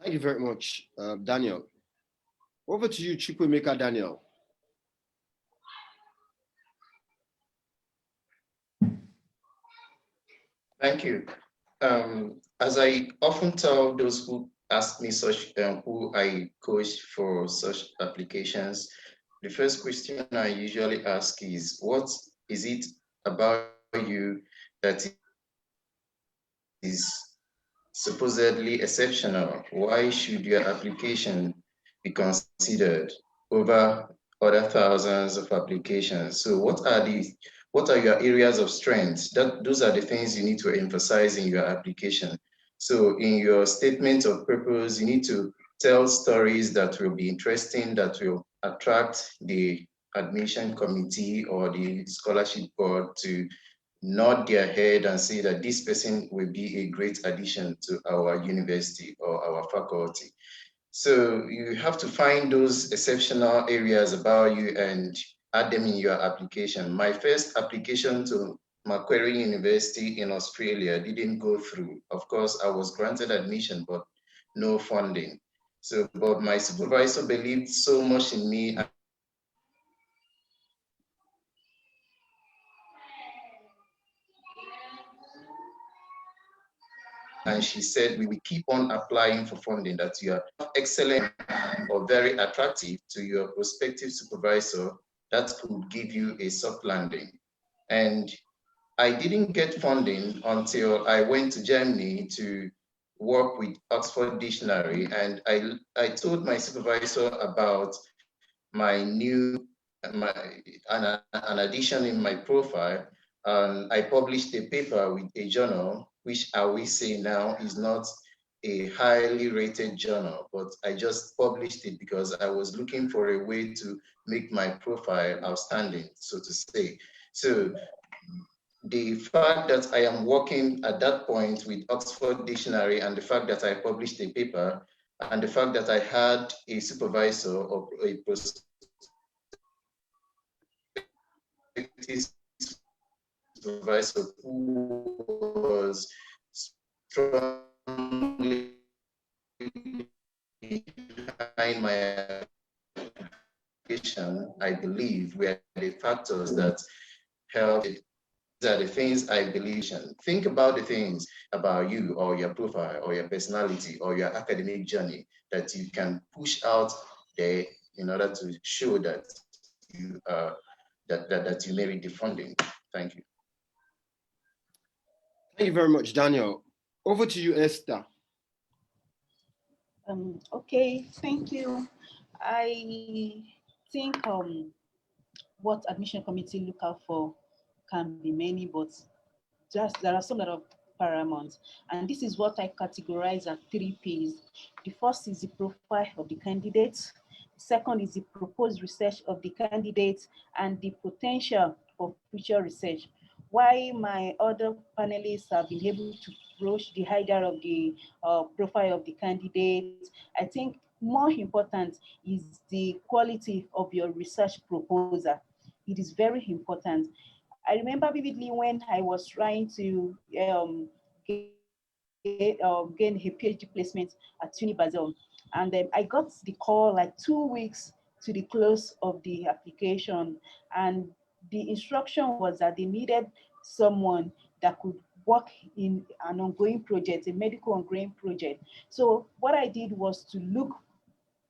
Thank you very much, Daniel. Over to you, Chukwemeka Daniel. Thank you. As I often tell those who ask me such, who I coach for such applications, the first question I usually ask is, what is it about you that is supposedly exceptional? Why should your application be considered over other thousands of applications? So what are your areas of strength? Those are the things you need to emphasize in your application. So in your statement of purpose, you need to tell stories that will be interesting, that will attract the admission committee or the scholarship board to nod their head and say that this person will be a great addition to our university or our faculty. So you have to find those exceptional areas about you and add them in your application. My first application to Macquarie University in Australia didn't go through. Of course, I was granted admission, but no funding. So, but my supervisor believed so much in me. And she said, we will keep on applying for funding, that you are excellent or very attractive to your prospective supervisor that could give you a soft landing. And I didn't get funding until I went to Germany to work with Oxford Dictionary. And I told my supervisor about my an addition in my profile. I published a paper with a journal, which I will say now is not a highly rated journal, but I just published it because I was looking for a way to make my profile outstanding, so to say. So the fact that I am working at that point with Oxford Dictionary, and the fact that I published a paper, and the fact that I had a supervisor or a supervisor who was strongly behind my application, I believe, were the factors that helped. These are the things I believe in. Think about the things about you or your profile or your personality or your academic journey that you can push out there in order to show that you that you merit the funding. Thank you. Thank you very much, Daniel. Over to you, Esther. Okay, thank you. I think what admission committee look out for can be many, but just there are some that are paramount. And this is what I categorize as 3 P's. The first is the profile of the candidate. The second is the proposed research of the candidate and the potential for future research. Why my other panelists have been able to broach the highlight of the profile of the candidate, I think more important is the quality of your research proposal. it is very important. I remember vividly when I was trying to gain a PhD placement at Uni Basel. And I got the call like 2 weeks to the close of the application. And the instruction was that they needed someone that could work in an ongoing project, a medical ongoing project. So what I did was to look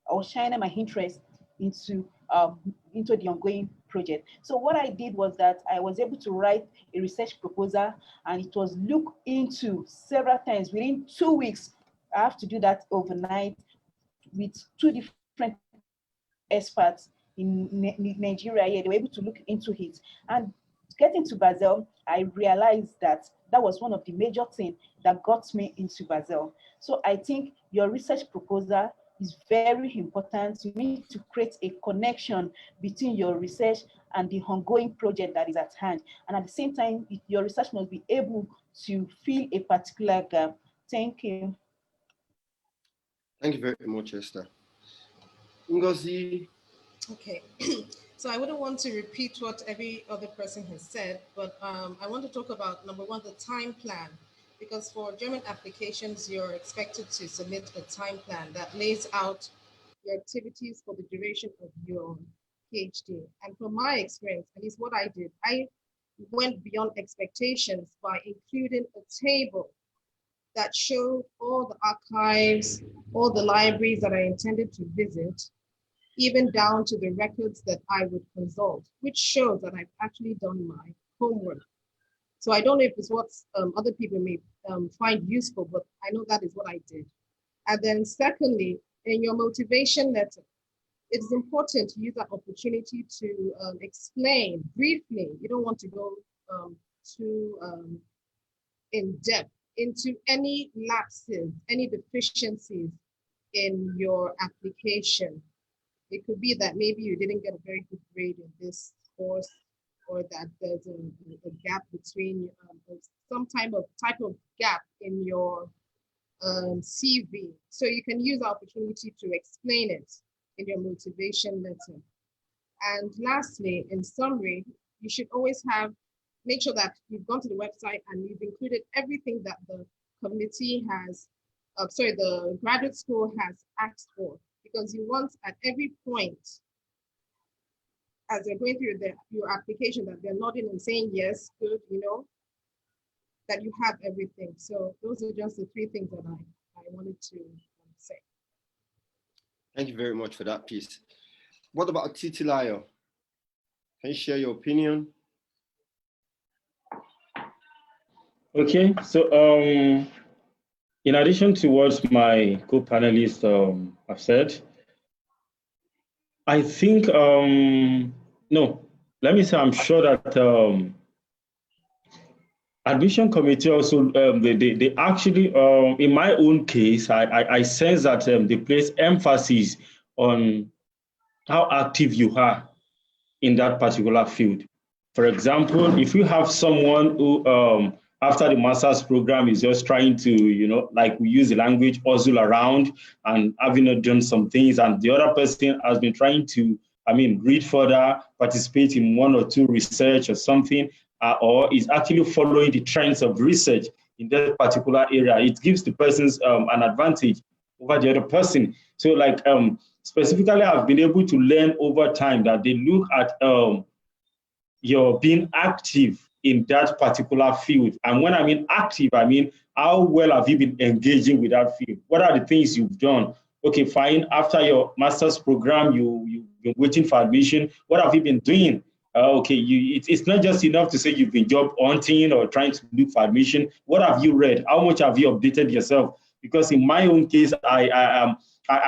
or shining my interest into the ongoing project. So what I did was that I was able to write a research proposal, and it was looked into several times within 2 weeks. I have to do that overnight with two different experts in Nigeria. Yeah, they were able to look into it. And getting to Basel, I realized that that was one of the major things that got me into Basel. So I think your research proposal is very important. You need to create a connection between your research and the ongoing project that is at hand. And at the same time, your research must be able to fill a particular gap. Thank you. Thank you very much, Esther. Ngozi. Okay, so I wouldn't want to repeat what every other person has said, but I want to talk about number one, the time plan, because for German applications, you're expected to submit a time plan that lays out your activities for the duration of your PhD. And from my experience, at least what I did, I went beyond expectations by including a table that showed all the archives, all the libraries that I intended to visit, even down to the records that I would consult, which shows that I've actually done my homework. So I don't know if it's what other people may find useful, but I know that is what I did. And then secondly, in your motivation letter, it is important to use that opportunity to explain briefly. You don't want to go too in depth into any lapses, any deficiencies in your application. It could be that maybe you didn't get a very good grade in this course, or that there's a gap between some type of gap in your CV. So you can use the opportunity to explain it in your motivation letter. And lastly, in summary, you should always make sure that you've gone to the website and you've included everything that the committee has, the graduate school has asked for. Because you want at every point, as they're going through your application, that they're nodding and saying, yes, good, that you have everything. So those are just the three things that I wanted to say. Thank you very much for that piece. What about Titilayo? Can you share your opinion? Okay, so in addition to what my co-panelists have said, I think, let me say I'm sure that admission committee also, they actually, in my own case, I sense that they place emphasis on how active you are in that particular field. For example, if you have someone who, after the master's program is just trying to, like we use the language, hustle around and having not done some things, and the other person has been trying to, read further, participate in one or two research or something, or is actually following the trends of research in that particular area, it gives the persons an advantage over the other person. So like specifically, I've been able to learn over time that they look at your being active in that particular field. And when I mean active, I mean, how well have you been engaging with that field? What are the things you've done? Okay, fine. After your master's program, you've been waiting for admission. What have you been doing? It's not just enough to say you've been job hunting or trying to look for admission. What have you read? How much have you updated yourself? Because in my own case, I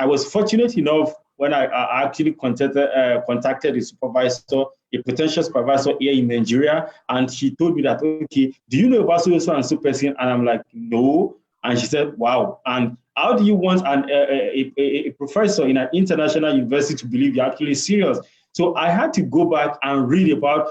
was fortunate enough when I actually contacted the supervisor, a potential supervisor here in Nigeria, and she told me that, okay, do you know about so and so person? And I'm like, no. And she said, wow. And how do you want a professor in an international university to believe you're actually serious? So I had to go back and read about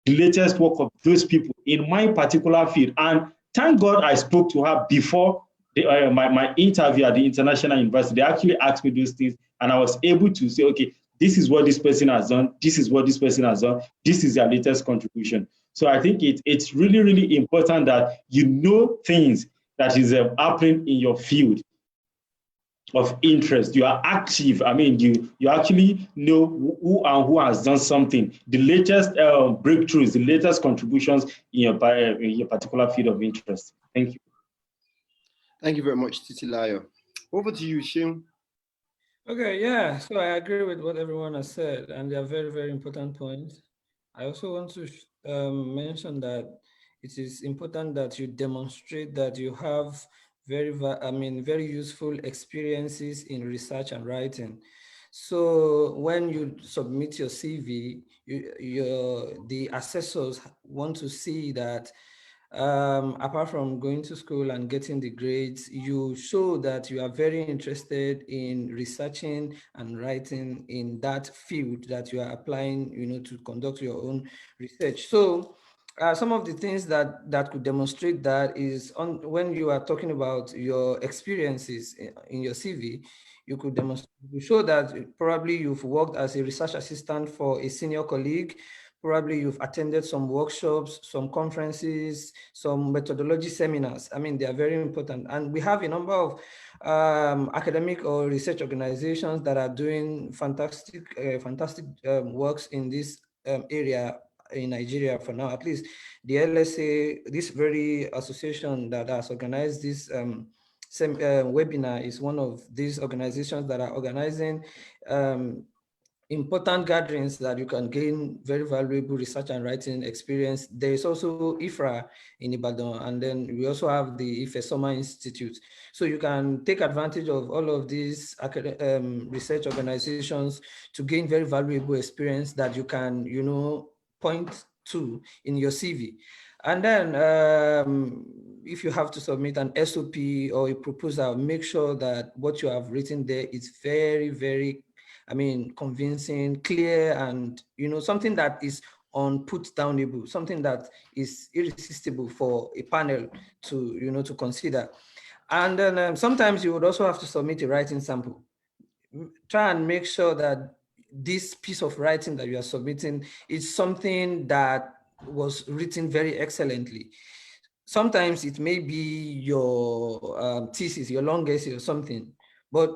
the latest work of those people in my particular field. And thank God I spoke to her before my interview at the international university. They actually asked me those things, and I was able to say, okay, this is what this person has done, this is what this person has done, this is their latest contribution. So I think it's really, really important that you know things that is happening in your field of interest. You are active. I mean, you actually know who has done something, the latest breakthroughs, the latest contributions in your particular field of interest. Thank you. Thank you very much, Titilayo. Over to you, Shim. Okay, yeah, so I agree with what everyone has said, and they are very, very important points. I also want to mention that it is important that you demonstrate that you have very useful experiences in research and writing. So when you submit your CV, the assessors want to see that apart from going to school and getting the grades, you show that you are very interested in researching and writing in that field that you are applying, to conduct your own research. So some of the things that could demonstrate that is when you are talking about your experiences in your CV, you could demonstrate, you show that probably you've worked as a research assistant for a senior colleague. Probably you've attended some workshops, some conferences, some methodology seminars. I mean, they are very important. And we have a number of academic or research organizations that are doing fantastic works in this area in Nigeria for now. At least the LSA, this very association that has organized this webinar, is one of these organizations that are organizing important gatherings that you can gain very valuable research and writing experience. There is also IFRA in Ibadan, and then we also have the Ife Summer Institute. So you can take advantage of all of these research organizations to gain very valuable experience that you can, point to in your CV. And then if you have to submit an SOP or a proposal, make sure that what you have written there is very, very convincing, clear, and, something that is unput-downable, something that is irresistible for a panel to, to consider. And then sometimes you would also have to submit a writing sample. Try and make sure that this piece of writing that you are submitting is something that was written very excellently. Sometimes it may be your thesis, your long essay or something, but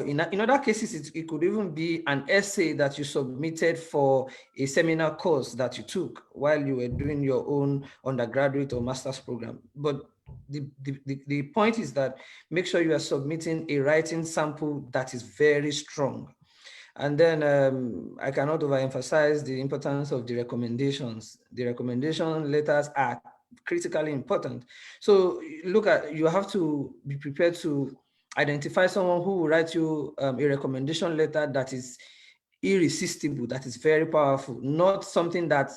in other cases, it could even be an essay that you submitted for a seminar course that you took while you were doing your own undergraduate or master's program. But the point is that make sure you are submitting a writing sample that is very strong. And then I cannot overemphasize the importance of the recommendations. The recommendation letters are critically important. So you have to be prepared to identify someone who will write you a recommendation letter that is irresistible, that is very powerful, not something that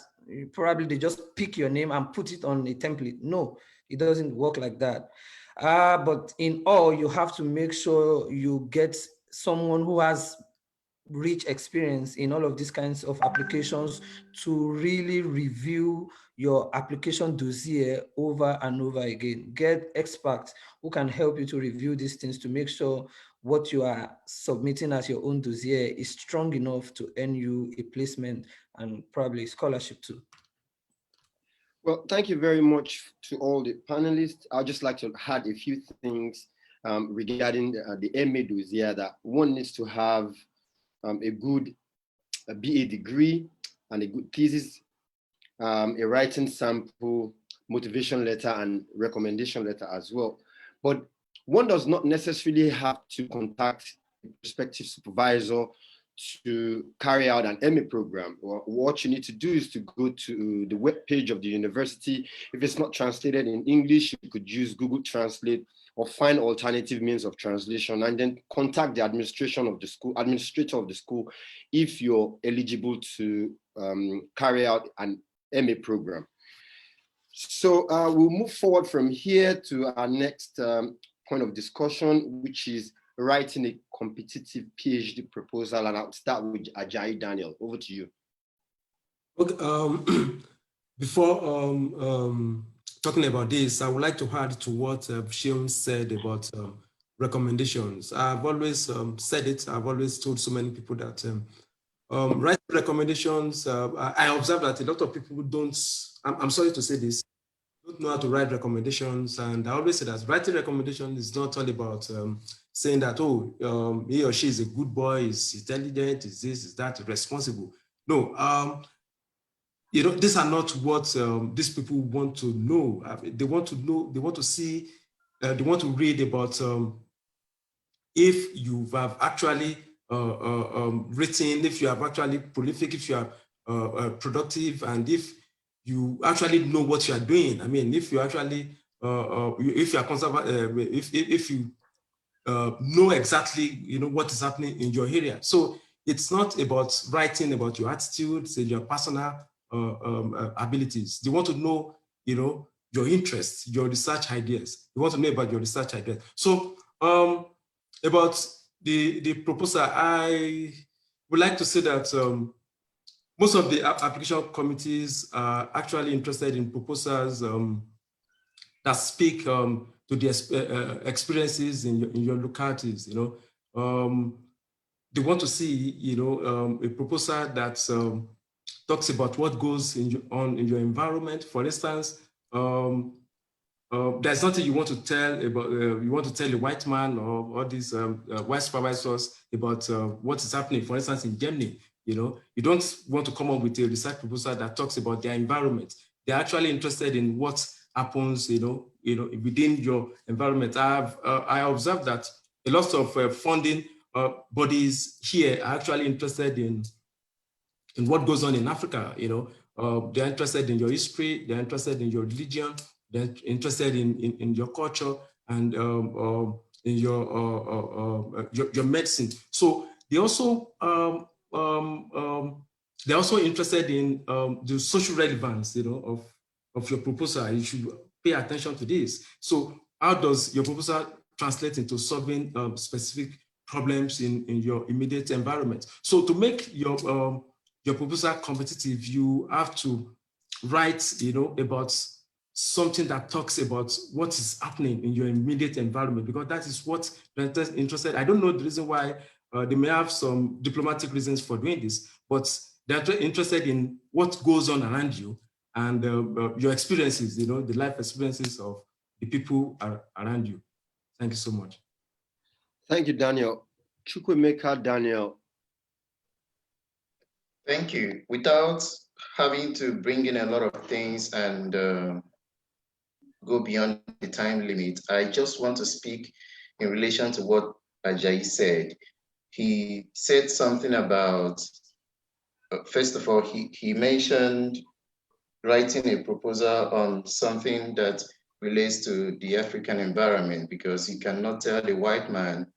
probably they just pick your name and put it on a template. No, it doesn't work like that. But in all, you have to make sure you get someone who has rich experience in all of these kinds of applications to really review your application dossier over and over again. Get experts who can help you to review these things to make sure what you are submitting as your own dossier is strong enough to earn you a placement and probably scholarship too. Well, thank you very much to all the panelists. I'd just like to add a few things regarding the MA dossier. That one needs to have a good BA degree and a good thesis, a writing sample, motivation letter, and recommendation letter as well. But one does not necessarily have to contact a prospective supervisor to carry out an MA program. What you need to do is to go to the web page of the university. If it's not translated in English, you could use Google Translate or find alternative means of translation, and then contact the administrator of the school if you're eligible to carry out an MA program. So we'll move forward from here to our next point of discussion, which is writing a competitive PhD proposal. And I'll start with Ajayi Daniel. Over to you. Okay, before talking about this, I would like to add to what Shion said about recommendations. I've always said it. I've always told so many people that writing recommendations, I observe that a lot of people don't, I'm sorry to say this, don't know how to write recommendations. And I always say that writing recommendations is not all about saying that, oh, he or she is a good boy, is intelligent, is this, is that, responsible. No, you know, these are not what these people want to know. They want to know, they want to see, they want to read about if you have actually written, if you are actually prolific, if you are productive, and if you actually know what you are doing. I mean, if you actually, if you are conservative, if you know exactly, you know, what is happening in your area. So it's not about writing about your attitudes and your personal abilities. They want to know, you know, your interests, your research ideas. They want to know about your research ideas. So about the proposal, I would like to say that most of the application committees are actually interested in proposals that speak to the experiences in your localities. You know, they want to see, you know, a proposal that talks about what goes on in your environment. For instance, there's nothing you want to tell about, you want to tell a white man or all these white supervisors about what is happening, for instance, in Germany. You know, you don't want to come up with a research proposal that talks about their environment. They're actually interested in what happens, you know, within your environment. I observed that a lot of funding bodies here are actually interested in what goes on in Africa. You know, they're interested in your history, they're interested in your religion, they're interested in your culture and in your medicine. So they also they're also interested in the social relevance, you know, of your proposal. You should pay attention to this. So how does your proposal translate into solving specific problems in your immediate environment? So to make your proposal competitive, you have to write, you know, about something that talks about what is happening in your immediate environment, because that is what they're interested. I don't know the reason why. They may have some diplomatic reasons for doing this, but they're interested in what goes on around you and your experiences, you know, the life experiences of the people around you. Thank you so much. Thank you, Daniel. Chukwemeka Daniel. Thank you. Without having to bring in a lot of things and go beyond the time limit, I just want to speak in relation to what Ajayi said. He said something about, first of all, he mentioned writing a proposal on something that relates to the African environment, because he cannot tell the white man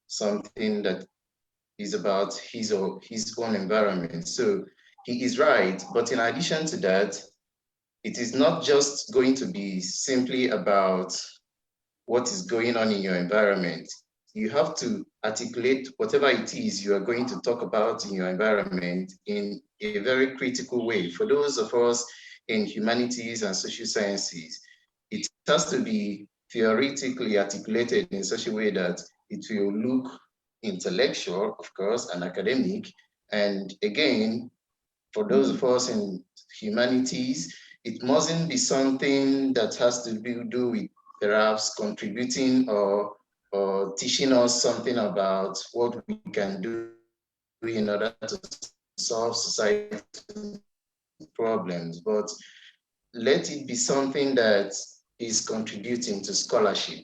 something that is about his or his own environment. So he is right. But in addition to that, it is not just going to be simply about what is going on in your environment. You have to articulate whatever it is you are going to talk about in your environment in a very critical way. For those of us in humanities and social sciences, it has to be theoretically articulated in such a way that it will look intellectual, of course, and academic. And again, for those of us in humanities, it mustn't be something that has to do with perhaps contributing or teaching us something about what we can do in order to solve societal problems, but let it be something that is contributing to scholarship.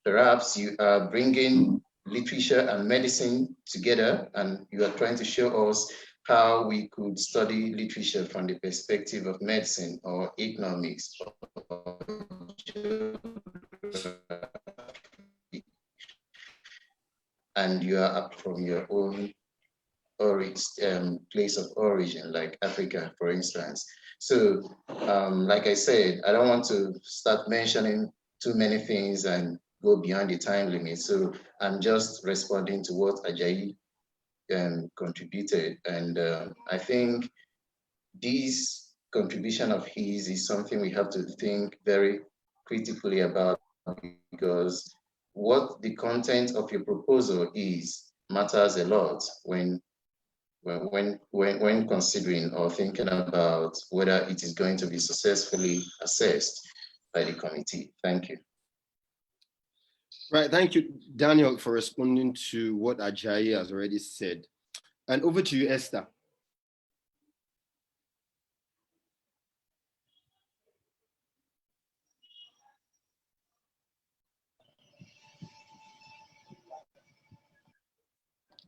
Perhaps you are bringing literature and medicine together, and you are trying to show us how we could study literature from the perspective of medicine or economics or and you are up from your own place of origin, like Africa, for instance. So, like I said, I don't want to start mentioning too many things and go beyond the time limit. So I'm just responding to what Ajayi contributed. And I think this contribution of his is something we have to think very critically about, because what the content of your proposal is matters a lot when when considering or thinking about whether it is going to be successfully assessed by the committee? Thank you. Right, thank you, Daniel, for responding to what Ajayi has already said. And over to you, Esther.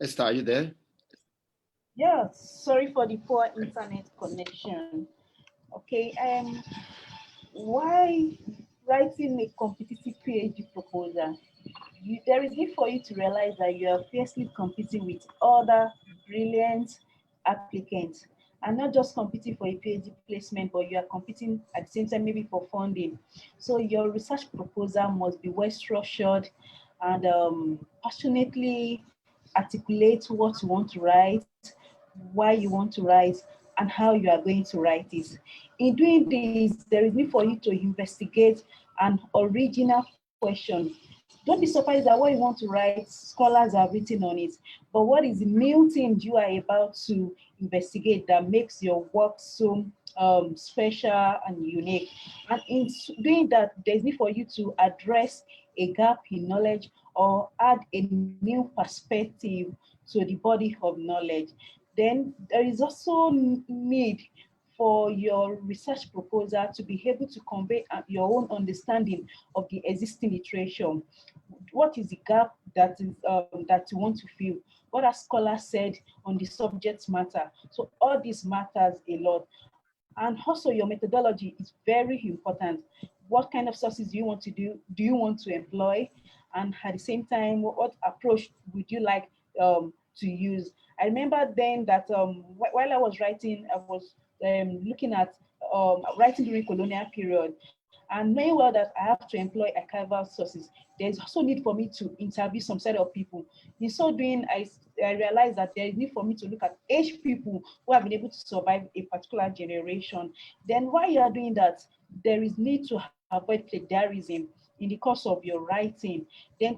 Esther, are you there? Yeah, sorry for the poor internet connection. Okay, why writing a competitive PhD proposal? There is need for you to realize that you are fiercely competing with other brilliant applicants, and not just competing for a PhD placement, but you are competing at the same time maybe for funding. So your research proposal must be well structured and passionately articulate what you want to write, why you want to write, and how you are going to write it. In doing this, there is need for you to investigate an original question. Don't be surprised that what you want to write, scholars have written on it. But what is the new thing you are about to investigate that makes your work so special and unique? And in doing that, there's need for you to address a gap in knowledge or add a new perspective to the body of knowledge. Then there is also need for your research proposal to be able to convey your own understanding of the existing literature. What is the gap that you want to fill? What have scholars said on the subject matter? So all this matters a lot. And also your methodology is very important. What kind of sources do you want to do? Do you want to employ? And at the same time, what approach would you like to use? I remember then that while I was writing, I was looking at writing during colonial period, and knowing well that I have to employ archival sources, there's also need for me to interview some set of people. In so doing, I realized that there is need for me to look at aged people who have been able to survive a particular generation. Then while you are doing that, there is need to avoid plagiarism in the course of your writing. Then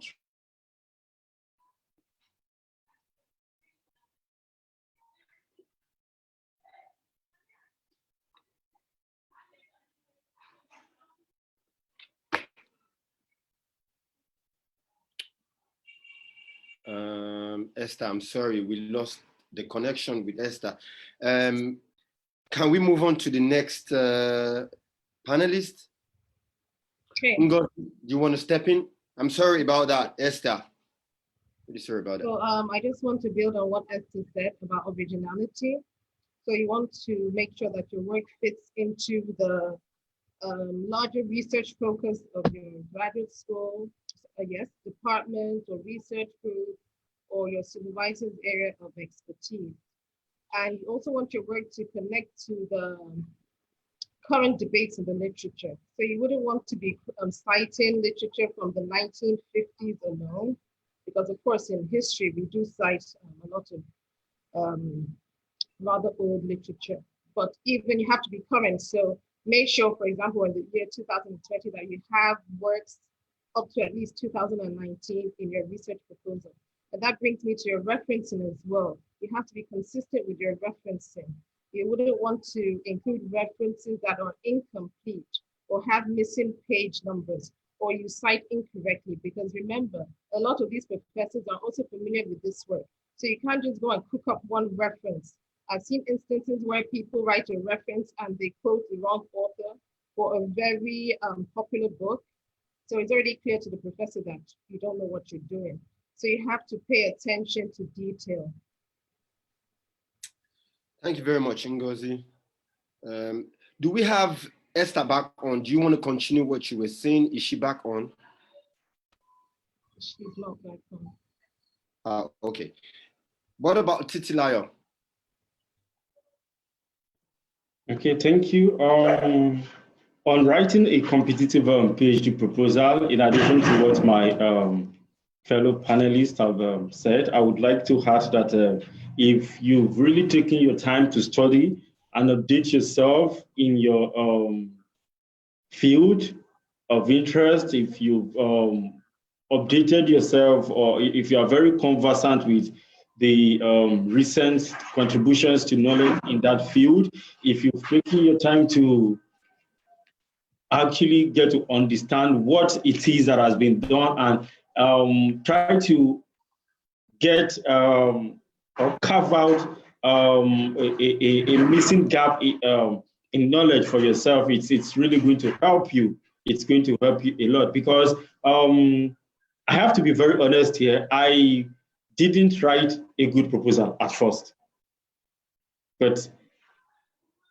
Esther, I'm sorry, we lost the connection with Esther. Can we move on to the next panelist? Okay. Ngo, do you want to step in? I'm sorry about that, Esther. Really sorry about that. So I just want to build on what Esther said about originality. So you want to make sure that your work fits into the larger research focus of your graduate school, yes, department or research group, or your supervisor's area of expertise. And you also want your work to connect to the current debates in the literature. So you wouldn't want to be citing literature from the 1950s alone, because of course in history we do cite a lot of rather old literature, but even you have to be current. So make sure, for example, in the year 2020 that you have works up to at least 2019 in your research proposal. And that brings me to your referencing as well. You have to be consistent with your referencing. You wouldn't want to include references that are incomplete or have missing page numbers, or you cite incorrectly, because remember, a lot of these professors are also familiar with this work. So you can't just go and cook up one reference. I've seen instances where people write a reference and they quote the wrong author for a very popular book. So it's already clear to the professor that you don't know what you're doing. So you have to pay attention to detail. Thank you very much, Ngozi. Do we have Esther back on? Do you want to continue what you were saying? Is she back on? She's not back on. Okay. What about Titilayo? Okay, thank you. On writing a competitive PhD proposal, in addition to what my fellow panelists have said, I would like to add that if you've really taken your time to study and update yourself in your field of interest, if you've updated yourself, or if you are very conversant with the recent contributions to knowledge in that field, if you've taken your time to actually get to understand what it is that has been done and try to get or carve out a missing gap in knowledge for yourself, it's really going to help you. It's going to help you a lot because I have to be very honest here. I didn't write a good proposal at first, but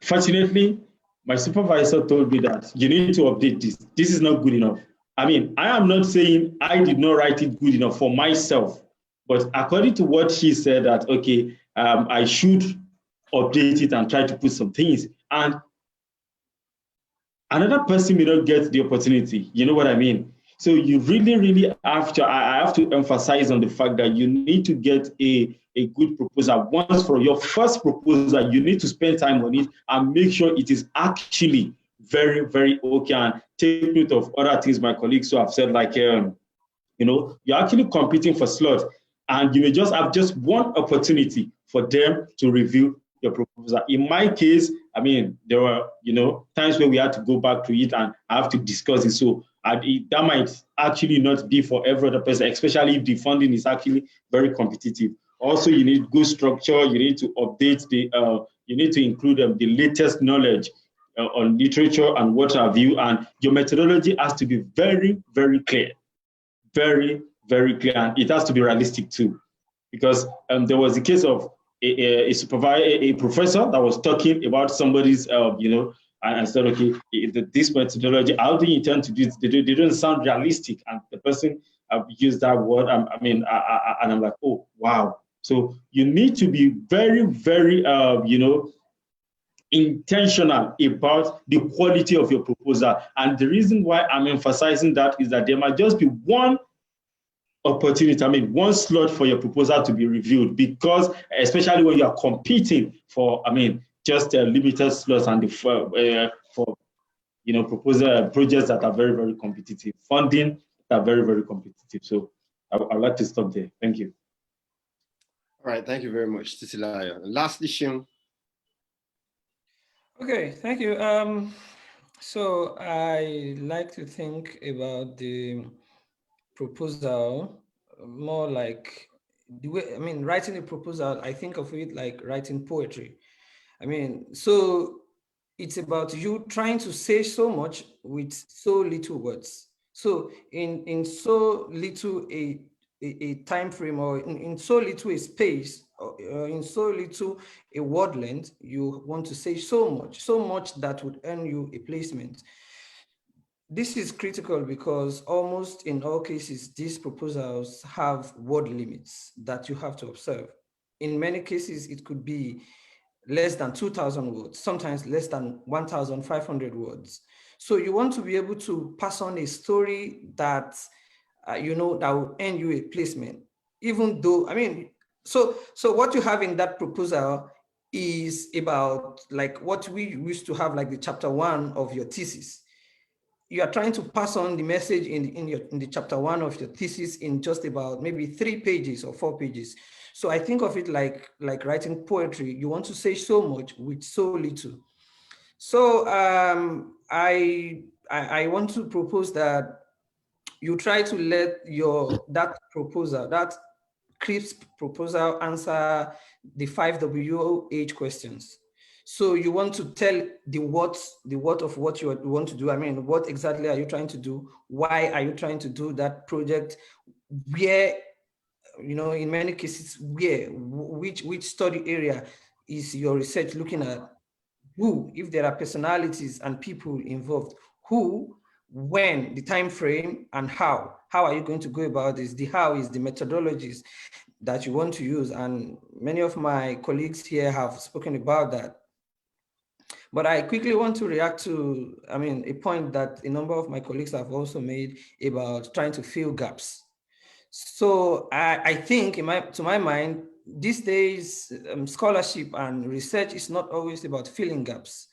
fortunately, my supervisor told me that you need to update this. This is not good enough. I mean, I am not saying I did not write it good enough for myself, but according to what she said that, okay, I should update it and try to put some things. And another person may not get the opportunity. You know what I mean? So you really, really have to, I have to emphasize on the fact that you need to get a good proposal. Once for your first proposal, you need to spend time on it and make sure it is actually very, very okay. And take note of other things my colleagues who have said, like, you know, you're actually competing for slots and you may just have just one opportunity for them to review your proposal. In my case, I mean, there were, you know, times where we had to go back to it and I have to discuss it. So that might actually not be for every other person, especially if the funding is actually very competitive. Also, you need good structure. You need to update the, you need to include the latest knowledge on literature and what have you. And your methodology has to be very, very clear. Very, very clear. And it has to be realistic too. Because there was a case of a supervisor, a professor that was talking about somebody's, you know, and said, okay, this methodology, how do you intend to do it? They don't sound realistic. And the person used that word. And I'm like, oh, wow. So you need to be very, very, you know, intentional about the quality of your proposal. And the reason why I'm emphasizing that is that there might just be one opportunity, I mean, one slot for your proposal to be reviewed, because especially when you are competing for, I mean, just limited slots and for, you know, proposal projects that are very, very competitive, funding that are very, very competitive. So I'd like to stop there. Thank you. All right, thank you very much, Titilayo. Lastly, Shim. Okay, thank you. So I like to think about the proposal more like the way, I mean, writing a proposal, I think of it like writing poetry. I mean, so it's about you trying to say so much with so little words. So in so little a time frame, or in so little a space, or in so little a word length, you want to say so much that would earn you a placement. This is critical because almost in all cases, these proposals have word limits that you have to observe. In many cases, it could be less than 2,000 words, sometimes less than 1,500 words. So you want to be able to pass on a story that, you know, that will earn you a placement, even though, I mean, so what you have in that proposal is about like what we used to have, like the chapter 1 of your thesis. You are trying to pass on the message in the chapter 1 of your thesis in just about maybe 3 pages or 4 pages. So I think of it like writing poetry. You want to say so much with so little. So I want to propose that you try to let that proposal, that crisp proposal, answer the 5 WH questions. So you want to tell the what of what you want to do. I mean, what exactly are you trying to do? Why are you trying to do that project? Where, you know, in many cases, which study area is your research looking at? Who, if there are personalities and people involved, who, when, the time frame, and how are you going to go about this? The how is the methodologies that you want to use, and many of my colleagues here have spoken about that. But I quickly want to react to, I mean, a point that a number of my colleagues have also made about trying to fill gaps. So I think, to my mind, these days, scholarship and research is not always about filling gaps.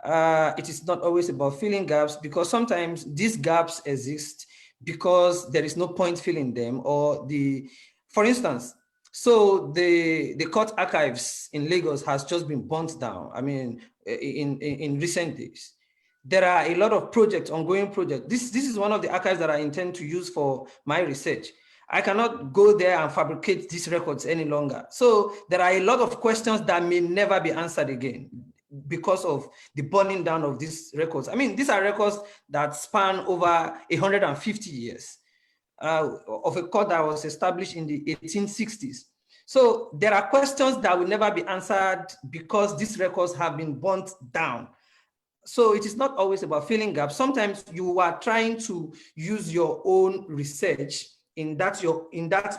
It is not always about filling gaps, because sometimes these gaps exist because there is no point filling them, or for instance, So the court archives in Lagos has just been burnt down. I mean, in recent days. There are a lot of projects, ongoing projects. This is one of the archives that I intend to use for my research. I cannot go there and fabricate these records any longer. So there are a lot of questions that may never be answered again because of the burning down of these records. I mean, these are records that span over 150 years of a court that was established in the 1860s. So there are questions that will never be answered because these records have been burnt down. So it is not always about filling gaps. Sometimes you are trying to use your own research in that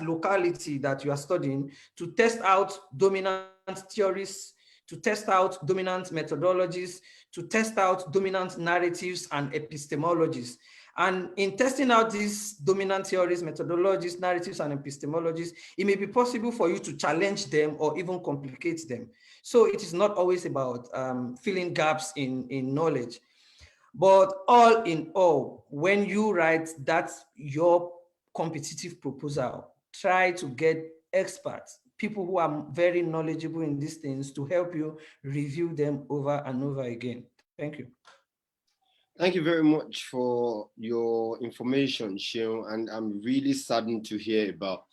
locality that you are studying to test out dominant theories, to test out dominant methodologies, to test out dominant narratives and epistemologies. And in testing out these dominant theories, methodologies, narratives, and epistemologies, it may be possible for you to challenge them or even complicate them. So it is not always about filling gaps in knowledge. But all in all, when you write that's your competitive proposal, try to get experts, people who are very knowledgeable in these things to help you review them over and over again. Thank you. Thank you very much for your information, Sheon, and I'm really saddened to hear about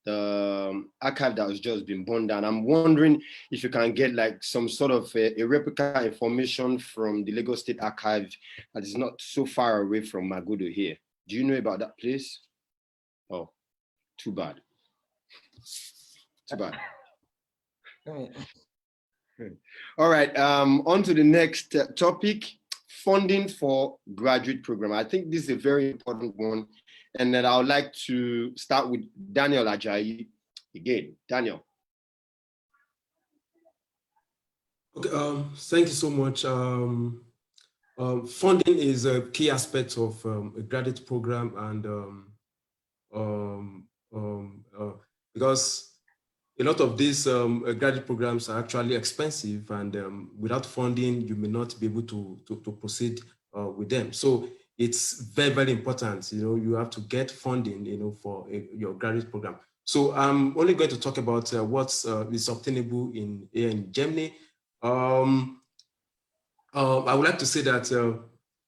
the archive that has just been burned down. I'm wondering if you can get like some sort of a replica information from the Lagos State Archive that is not so far away from Magodo here. Do you know about that place? Oh, too bad. Too bad. All right, on to the next topic. Funding for graduate program. I think this is a very important one. And then I would like to start with Daniel Ajayi again. Daniel. Okay, thank you so much. Funding is a key aspect of a graduate program, and because a lot of these graduate programs are actually expensive, and without funding, you may not be able to proceed with them. So it's very, very important. You have to get funding, for your graduate program. So I'm only going to talk about what is obtainable in Germany. I would like to say that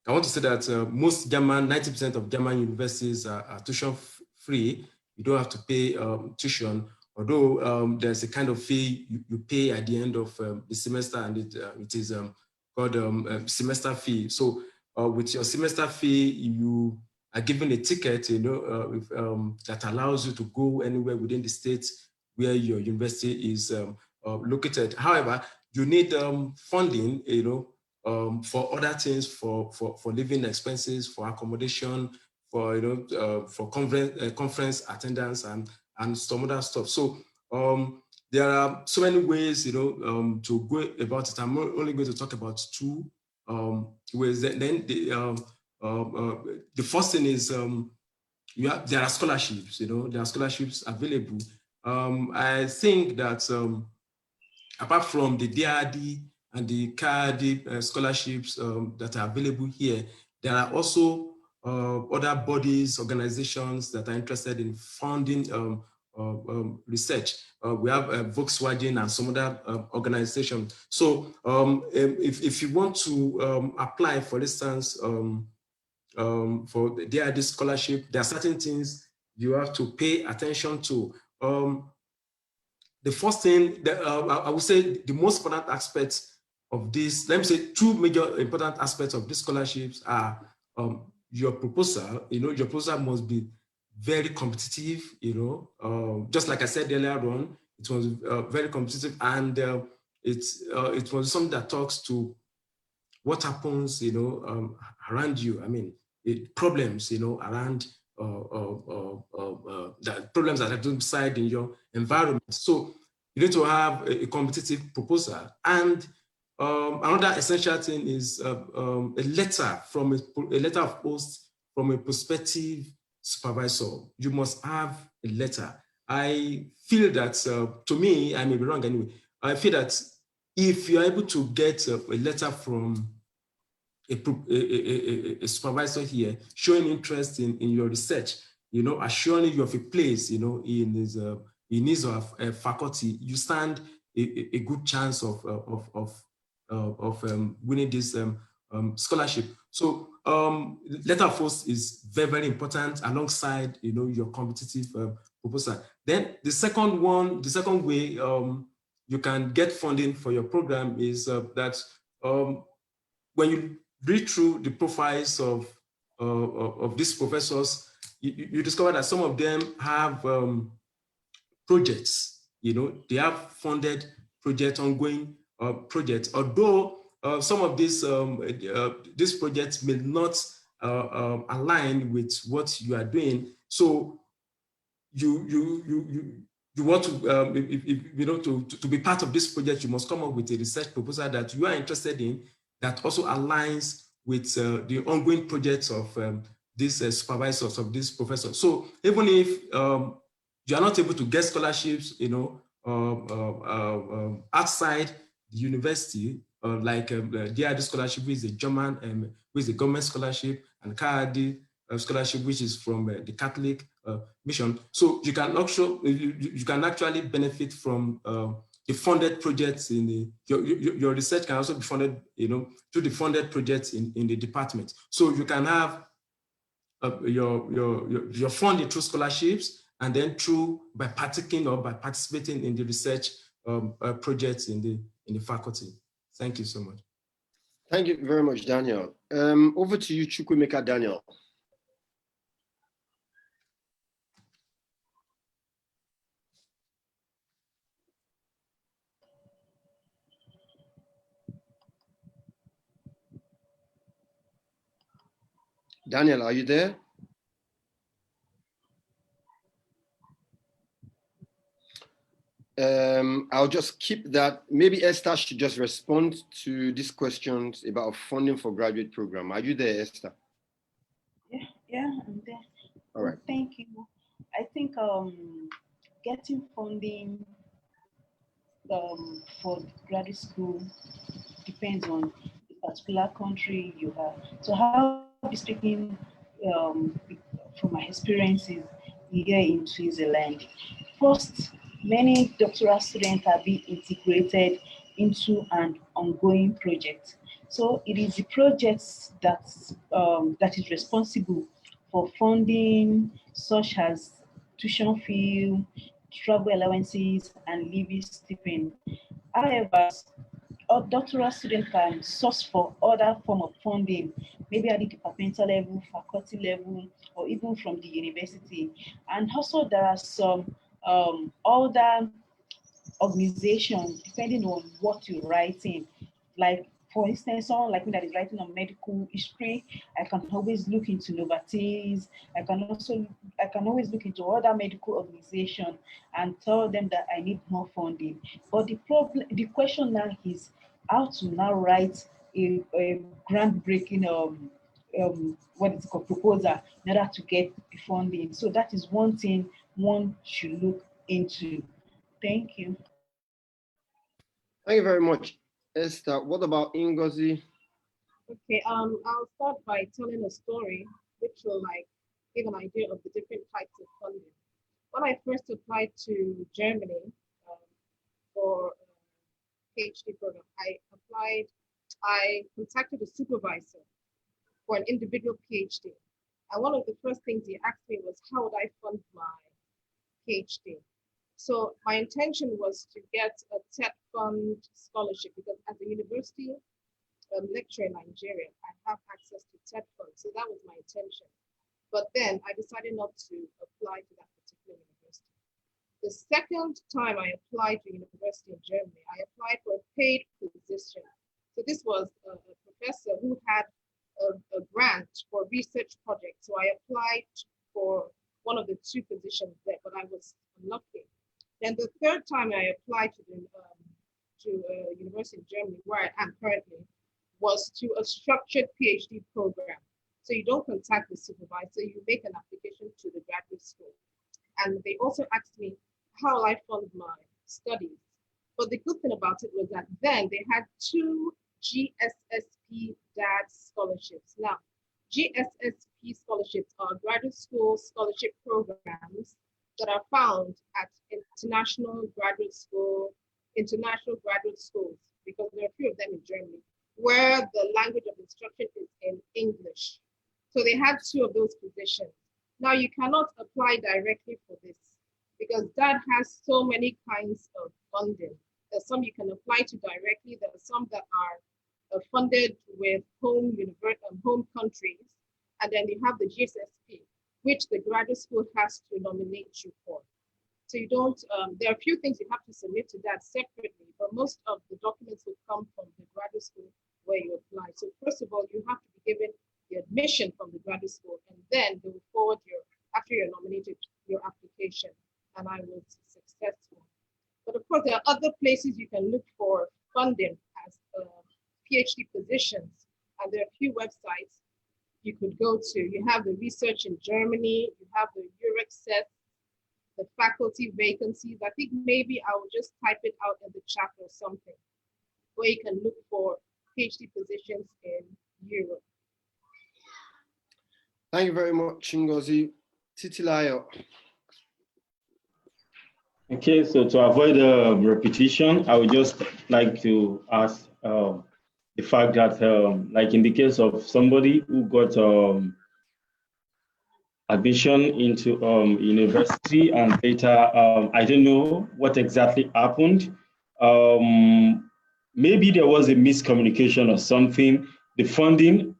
I want to say that most 90% of German universities are tuition free. You don't have to pay tuition. Although there's a kind of fee you pay at the end of the semester, and it is called semester fee. So with your semester fee, you are given a ticket, that allows you to go anywhere within the state where your university is located. However, you need funding, for other things, for living expenses, for accommodation, for for conference attendance and some other stuff. So there are so many ways, to go about it. I'm only going to talk about two ways. Then the first thing is there are scholarships. There are scholarships available. I think that apart from the DRD and the CAD scholarships that are available here, there are also other bodies, organizations that are interested in funding research. We have Volkswagen and some other organizations. So if you want to apply, for instance, for the DRD scholarship, there are certain things you have to pay attention to. The first thing that I would say the most important aspects of this, let me say two major important aspects of these scholarships are your proposal. Your proposal must be very competitive, just like I said earlier on, it was very competitive, and it was something that talks to what happens, around you. I mean, problems, around the problems that are inside in your environment. So you need to have a competitive proposal. And another essential thing is a letter of post from a prospective supervisor. You must have a letter. I feel that, to me, I may be wrong anyway, I feel that if you're able to get a letter from a supervisor here showing interest in your research, assuring you of a place, in his in needs of faculty, you stand a good chance of winning this scholarship. So letter of force is very, very important alongside, your competitive proposal. Then the second way you can get funding for your program is that when you read through the profiles of these professors, you discover that some of them have projects. They have funded projects, ongoing projects. Although some of these projects may not align with what you are doing, so you want to to be part of this project, you must come up with a research proposal that you are interested in that also aligns with the ongoing projects of these supervisors, of these professors. So even if you are not able to get scholarships, outside the university, like DRD scholarship, which is a German, which is a government scholarship, and KRD scholarship, which is from the Catholic mission. So you can actually benefit from the funded projects in your research can also be funded, through the funded projects in the department. So you can have your funding through scholarships, and then by partaking or by participating in the research projects in the faculty. Thank you so much. Thank you very much, Daniel. Over to you, Chukwemeka Daniel. Daniel, are you there? I'll just keep that. Maybe Esther should just respond to these questions about funding for graduate program. Are you there, Esther? Yeah, I'm there. All right. Thank you. I think getting funding for graduate school depends on the particular country you are. So I'll be speaking from my experiences here in Switzerland. First, many doctoral students are being integrated into an ongoing project. So it is the projects that is responsible for funding, such as tuition fee, travel allowances, and living stipend. However, a doctoral student can source for other form of funding, maybe at the departmental level, faculty level, or even from the university. And also there are some other organizations, depending on what you're writing. Like, for instance, someone like me that is writing on medical history, I can always look into Novartis. I can always look into other medical organizations and tell them that I need more funding. But the question now is how to now write a groundbreaking what is called proposal in order to get the funding. So that is one thing one should look into. Thank you. Thank you very much, Esther. What about Ngozi? Okay, I'll start by telling a story which will give an idea of the different types of funding. When I first applied to Germany for a PhD program, I contacted a supervisor for an individual PhD. And one of the first things he asked me was, how would I fund my PhD? So my intention was to get a TED fund scholarship, because as a university lecturer in Nigeria, I have access to TED fund. So that was my intention. But then I decided not to apply to that particular university. The second time I applied to university in Germany, I applied for a paid position. So this was a professor who had a grant for research projects. So I applied for one of the two positions there, but I was unlucky. Then the third time I applied to a university in Germany, where I am currently, was to a structured PhD program. So you don't contact the supervisor, you make an application to the graduate school. And they also asked me how I fund my studies. But the good thing about it was that then they had two GSSP DAD scholarships. Now, GSSP scholarships are graduate school scholarship programs that are found at international graduate schools, because there are a few of them in Germany, where the language of instruction is in English. So they had two of those positions. Now you cannot apply directly for this because that has so many kinds of funding. There's some you can apply to directly. There are some that are funded with home countries, and then you have the GSSP, which the graduate school has to nominate you for. So you don't, there are a few things you have to submit to that separately, but most of the documents will come from the graduate school where you apply. So first of all, you have to be given the admission from the graduate school, and then they will forward after you're nominated, your application, and I was successful. But of course, there are other places you can look for funding as PhD positions, and there are a few websites you could go to. You have the research in Germany, you have the EUREXET, the faculty vacancies. I think maybe I will just type it out in the chat or something, where you can look for PhD positions in Europe. Thank you very much, Ngozi. Titilayo. Okay, so to avoid repetition, I would just like to ask the fact that, like in the case of somebody who got admission into university and later, I don't know what exactly happened. Maybe there was a miscommunication or something. The funding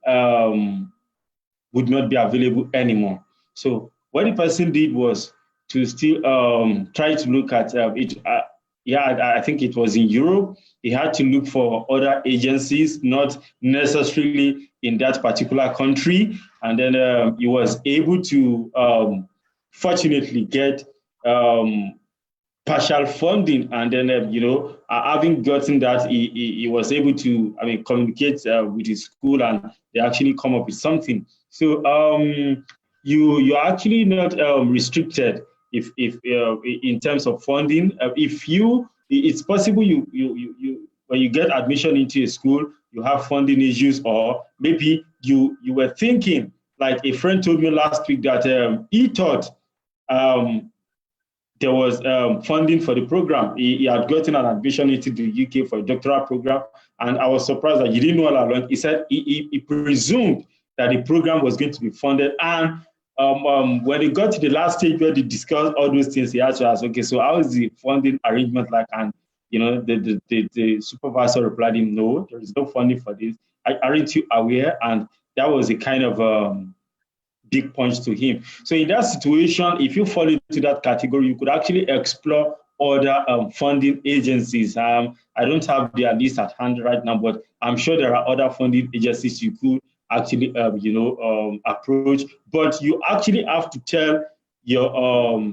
would not be available anymore. So what the person did was to still try to look at it. Yeah, I think it was in Europe. He had to look for other agencies, not necessarily in that particular country. And then he was able to fortunately get partial funding. And then, having gotten that, he was able to, communicate with his school, and they actually come up with something. So you're actually not restricted if in terms of funding. It's possible you when you get admission into a school, you have funding issues, or maybe you were thinking, like a friend told me last week that he thought there was funding for the program. He had gotten an admission into the UK for a doctoral program, and I was surprised that he didn't know all along. He said he presumed that the program was going to be funded, and when they got to the last stage where they discussed all those things, he had to ask, okay, so how is the funding arrangement like? And the supervisor replied him, no, there is no funding for this. Aren't you aware? And that was a kind of big punch to him. So in that situation, if you fall into that category, you could actually explore other funding agencies. I don't have their list at hand right now, but I'm sure there are other funding agencies you could actually, approach. But you actually have to tell your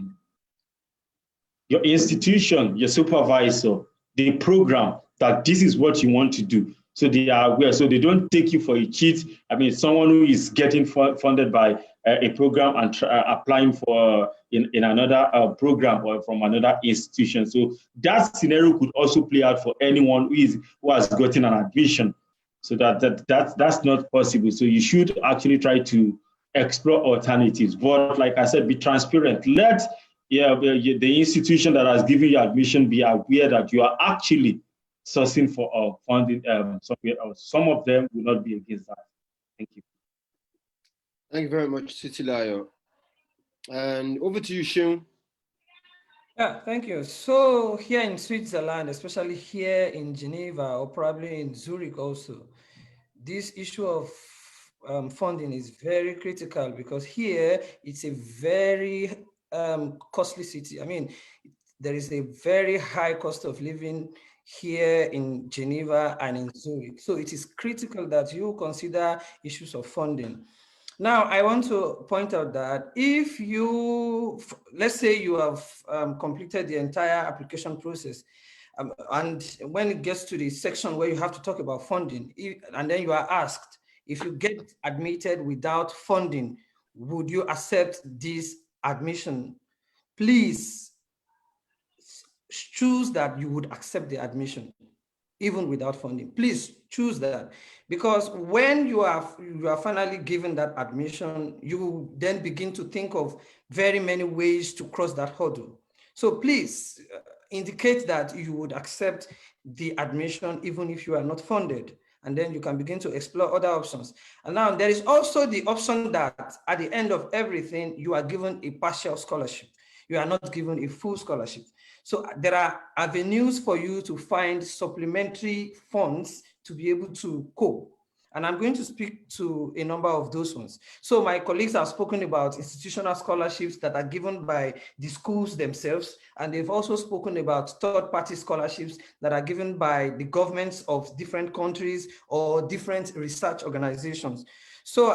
institution, your supervisor, the program, that this is what you want to do. So they are aware, so they don't take you for a cheat. Someone who is getting funded by a program and applying for in another program or from another institution. So that scenario could also play out for anyone who has gotten an admission. So that's not possible. So you should actually try to explore alternatives. But like I said, be transparent. Let the institution that has given you admission be aware that you are actually sourcing for funding somewhere else. Some of them will not be against that. Thank you. Thank you very much, Titilayo. And over to you, Shun. Yeah, thank you. So here in Switzerland, especially here in Geneva or probably in Zurich also, this issue of funding is very critical because here it's a very costly city. There is a very high cost of living here in Geneva and in Zurich. So it is critical that you consider issues of funding. Now, I want to point out that if you, let's say you have completed the entire application process, and when it gets to the section where you have to talk about funding, and then you are asked, if you get admitted without funding, would you accept this admission? Please choose that you would accept the admission. even without funding. Please choose that, because when you are finally given that admission, you then begin to think of very many ways to cross that hurdle. So please indicate that you would accept the admission even if you are not funded, and then you can begin to explore other options. And now there is also the option that at the end of everything, you are given a partial scholarship. You are not given a full scholarship. So there are avenues for you to find supplementary funds to be able to cope. And I'm going to speak to a number of those ones. So my colleagues have spoken about institutional scholarships that are given by the schools themselves, and they've also spoken about third-party scholarships that are given by the governments of different countries or different research organizations. So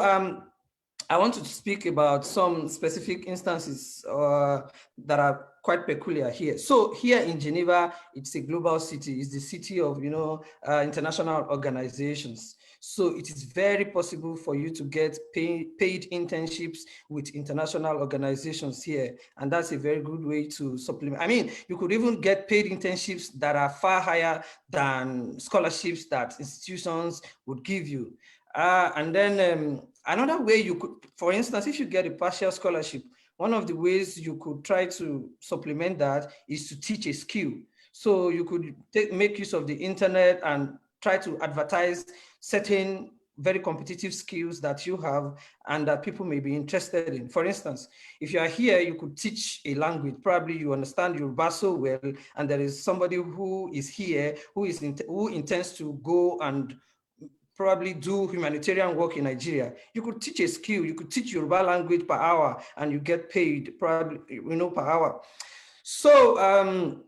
I want to speak about some specific instances that are quite peculiar here. So here in Geneva, it's a global city. It's the city of, international organizations. So it is very possible for you to get paid internships with international organizations here. And that's a very good way to supplement. I mean, you could even get paid internships that are far higher than scholarships that institutions would give you. And then another way you could, for instance, if you get a partial scholarship, one of the ways you could try to supplement that is to teach a skill. So you could make use of the internet and try to advertise certain very competitive skills that you have and that people may be interested in. For instance, if you are here, you could teach a language. Probably you understand Yoruba so well, and there is somebody who is here who intends to go and probably do humanitarian work in Nigeria. You could teach a skill, you could teach Yoruba language per hour and you get paid probably, per hour. So,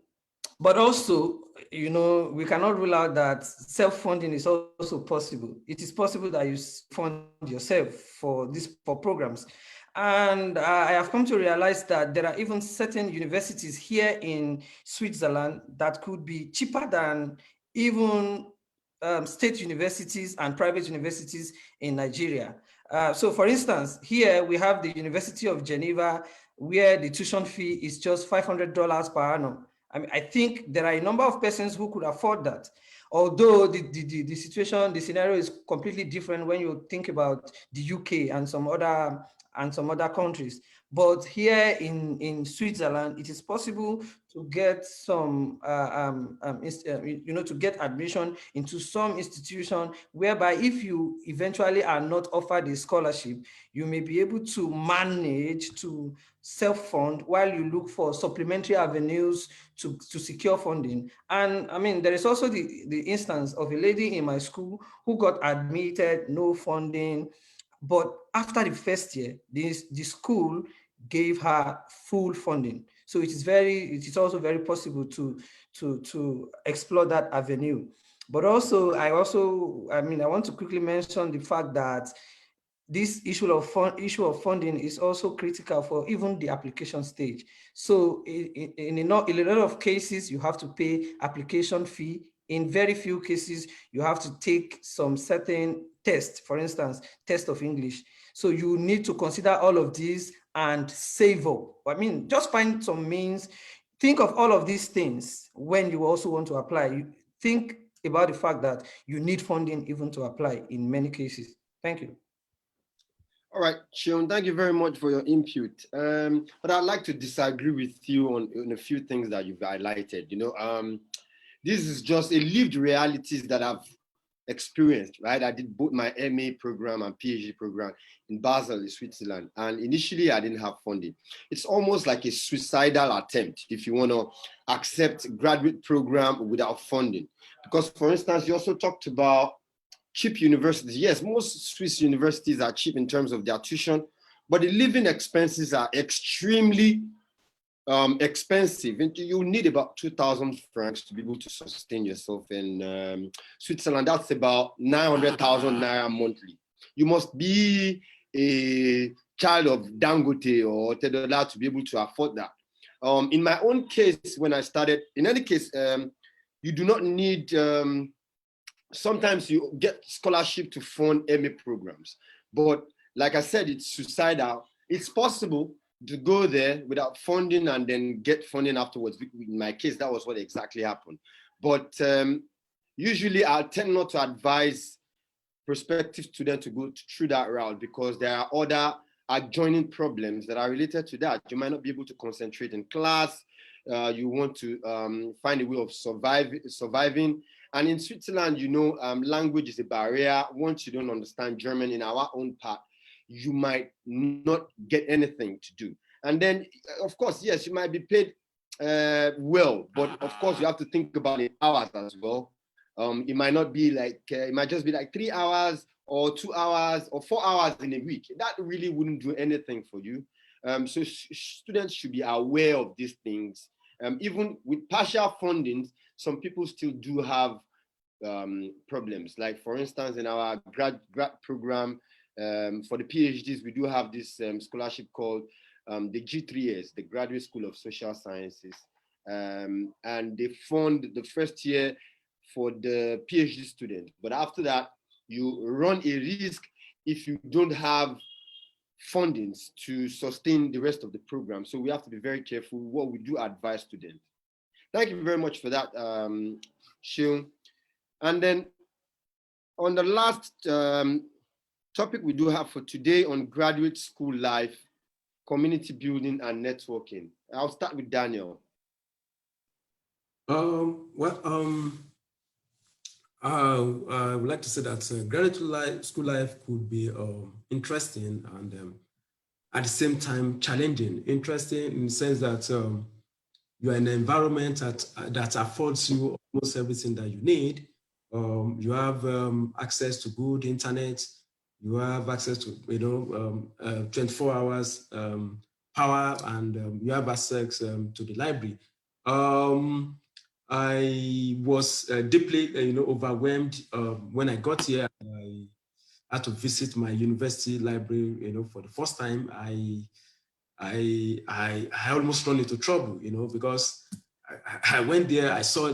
but also, we cannot rule out that self-funding is also possible. It is possible that you fund yourself for programs. And I have come to realize that there are even certain universities here in Switzerland that could be cheaper than even state universities and private universities in Nigeria. So for instance, here we have the University of Geneva, where the tuition fee is just $500 per annum. I mean, I think there are a number of persons who could afford that. Although the situation, the scenario is completely different when you think about the UK and some other countries. But here in Switzerland, it is possible to get to get admission into some institution whereby if you eventually are not offered a scholarship, you may be able to manage to self-fund while you look for supplementary avenues to secure funding. And I mean, there is also the instance of a lady in my school who got admitted, no funding, but after the first year, the school gave her full funding. So it is also very possible to explore that avenue. But also, I want to quickly mention the fact that this issue of funding is also critical for even the application stage. So in a lot of cases, you have to pay application fee. In very few cases, you have to take some certain test, for instance, test of English. So you need to consider all of these and save up. I mean, just find some means. Think of all of these things when you also want to apply. You think about the fact that you need funding even to apply in many cases. Thank you. All right, Sean, thank you very much for your input. But I'd like to disagree with you on a few things that you've highlighted. This is just a lived realities that I've experienced, right? I did both my MA program and PhD program in Basel, in Switzerland. And initially, I didn't have funding. It's almost like a suicidal attempt if you want to accept a graduate program without funding. Because, for instance, you also talked about cheap universities. Yes, most Swiss universities are cheap in terms of their tuition, but the living expenses are extremely expensive. And you need about 2,000 francs to be able to sustain yourself in Switzerland. That's about 900,000 naira monthly. You must be a child of Dangote or Tedola to be able to afford that. In my own case, when I started, in any case, you do not need, sometimes you get scholarship to fund MA programs. But like I said, it's suicidal. It's possible to go there without funding and then get funding afterwards. In my case, that was what exactly happened. But Usually I tend not to advise prospective students to go through that route because there are other adjoining problems that are related to that. You might not be able to concentrate in class. You want to find a way of surviving. And in Switzerland, you know, language is a barrier. Once you don't understand German in our own part, you might not get anything to do. And then, of course, yes, you might be paid well, but of course, you have to think about the hours as well. It might not be like, it might just be like 3 hours or 2 hours or 4 hours in a week. That really wouldn't do anything for you. So students should be aware of these things. Even with partial funding, some people still do have problems. Like for instance, in our grad program for the PhDs, we do have this scholarship called the G3S, the Graduate School of Social Sciences. And they fund the first year for the PhD student. But after that, you run a risk if you don't have fundings to sustain the rest of the program. So we have to be very careful what we do advise students. Thank you very much for that, Shion. And then on the last topic we do have for today on graduate school life, community building and networking. I'll start with Daniel. I would like to say that graduate school life could be interesting and at the same time challenging. Interesting in the sense that you are in an environment that affords you almost everything that you need. You have access to good internet. You have access to 24 hours power, and you have access to the library. I was deeply, overwhelmed when I got here. I had to visit my university library, for the first time. I almost run into trouble, because I went there. I saw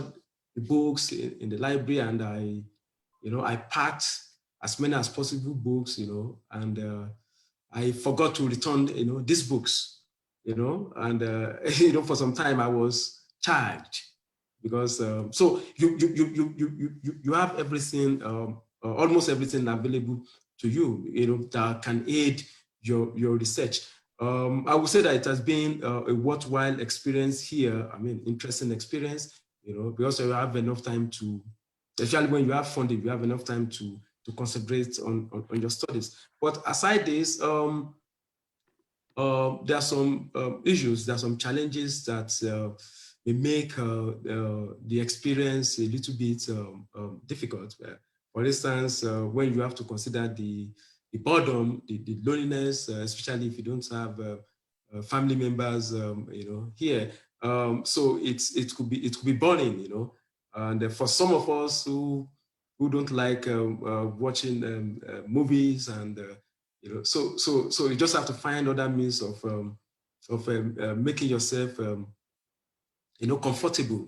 the books in the library, and I packed as many as possible books, and I forgot to return, these books, and for some time I was charged. Because so you have everything, almost everything available to you, that can aid your research. I would say that it has been a worthwhile experience here. I mean, interesting experience, because you have enough time to, especially when you have funding, you have enough time to concentrate on your studies. But aside this, there are some issues, there are some challenges that may make the experience a little bit difficult. For instance, when you have to consider the boredom, the loneliness, especially if you don't have family members, here. So it could be boring, and for some of us who don't like watching movies and so you just have to find other means of making yourself comfortable,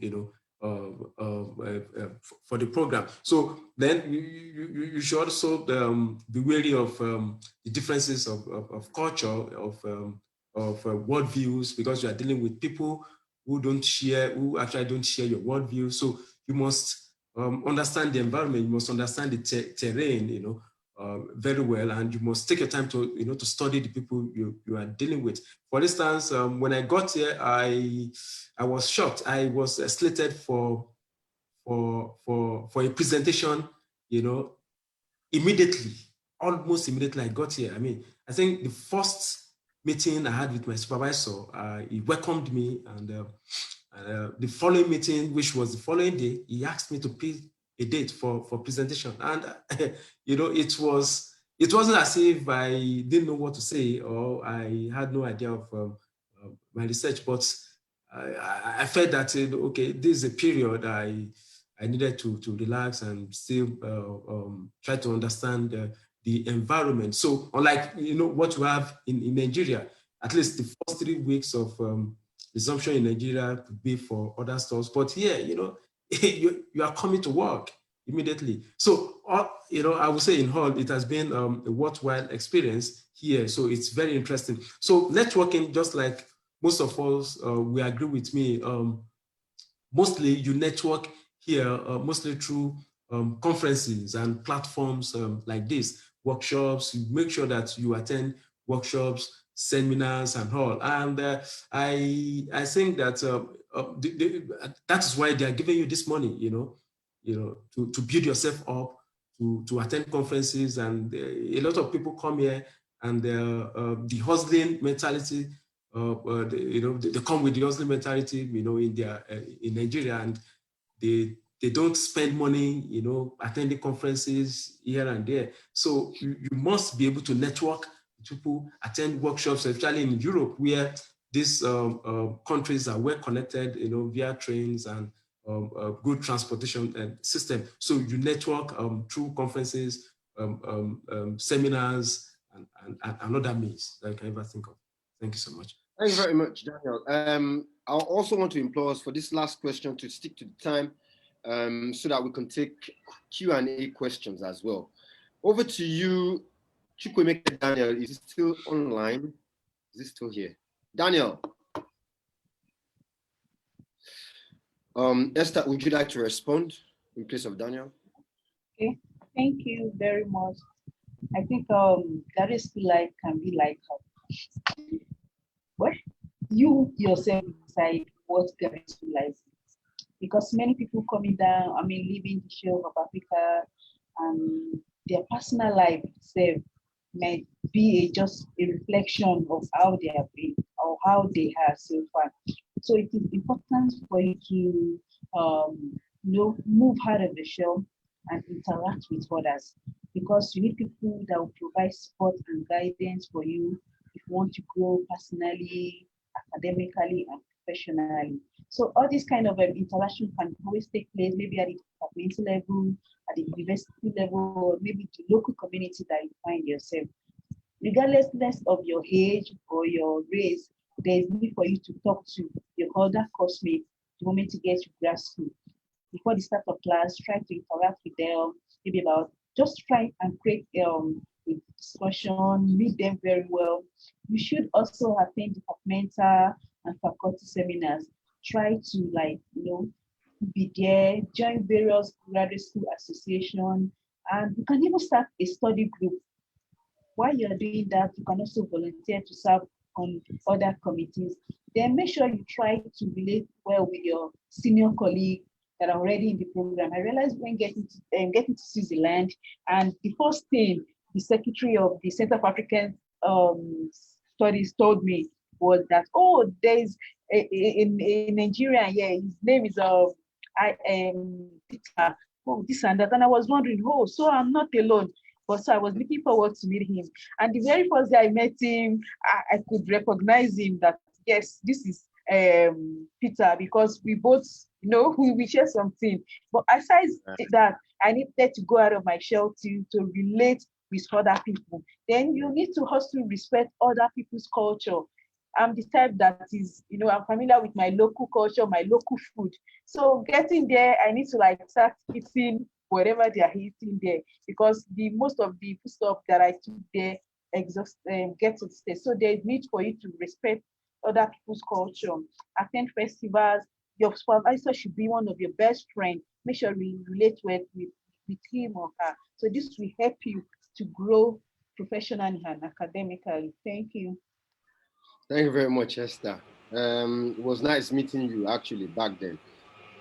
for the program. So then you should also be wary of the differences of culture, of worldviews, because you are dealing with people who actually don't share your worldview. So you must understand the environment, you must understand the terrain, very well, and you must take your time to to study the people you are dealing with. For instance, when I got here, I was shocked. I was slated for a presentation, immediately, almost immediately I got here. I mean, I think the first meeting I had with my supervisor, he welcomed me, and the following meeting, which was the following day, he asked me to pick a date for presentation, and it wasn't as if I didn't know what to say or I had no idea of my research, but I felt that okay, this is a period I needed to relax and still try to understand the environment. So unlike what you have in Nigeria, at least the first 3 weeks of resumption in Nigeria could be for other stores, but here you are coming to work immediately. So I would say in whole it has been a worthwhile experience here. So it's very interesting. So networking, just like most of us, we agree with me. Mostly you network here mostly through conferences and platforms like this, workshops. You make sure that you attend workshops, seminars, and all. And I think that that is why they are giving you this money, to build yourself up, to attend conferences. And a lot of people come here, and the hustling mentality, they come with the hustling mentality, in Nigeria, and they don't spend money, attending conferences here and there. So you must be able to network with people, attend workshops, especially in Europe, where these countries are well connected, via trains and good transportation system. So you network through conferences, seminars, and other means that you can ever think of. Thank you so much. Thank you very much, Daniel. I also want to implore us for this last question to stick to the time, so that we can take Q&A questions as well. Over to you, Chukwemeka Daniel. Is he still online? Is he still here? Daniel. Esther, would you like to respond in place of Daniel? Okay, thank you very much. I think that is like can be like what you yourself decide what graduate school life is. Because many people coming down, leaving the shore of Africa, and their personal life itself might be just a reflection of how they have been or how they are so far. So it is important for you to move out of the shell and interact with others, because you need people that will provide support and guidance for you if you want to grow personally, academically, and professionally. So all this kind of interaction can always take place, maybe at the departmental level, at the university level, or maybe the local community that you find yourself. Regardless of your age or your race, there is need for you to talk to your other classmates the moment you get to grad school. Before the start of class, try to interact with them, maybe about just try and create a discussion, meet them very well. You should also attend departmental and faculty seminars. Try to be there, join various graduate school associations, and you can even start a study group. While you're doing that, you can also volunteer to serve on other committees. Then make sure you try to relate well with your senior colleagues that are already in the program. I realized when getting to Switzerland, and the first thing the secretary of the Center for African Studies told me was that, oh, there's in Nigeria, yeah, his name is Peter. Oh, this and that. And I was wondering, oh, so I'm not alone. But so I was looking forward to meet him. And the very first day I met him, I could recognize him that, yes, this is Peter, because we both, we share something. But aside that, I needed to go out of my shell to relate with other people. Then you need to also respect other people's culture. I'm the type that is, I'm familiar with my local culture, my local food. So getting there, I need to start eating whatever they are eating there, because most of the food stuff that I took there get to stay. So there's need for you to respect other people's culture. Attend festivals. Your supervisor should be one of your best friends. Make sure you relate with him or her. So this will help you to grow professionally and academically. Thank you. Thank you very much, Esther. It was nice meeting you actually back then.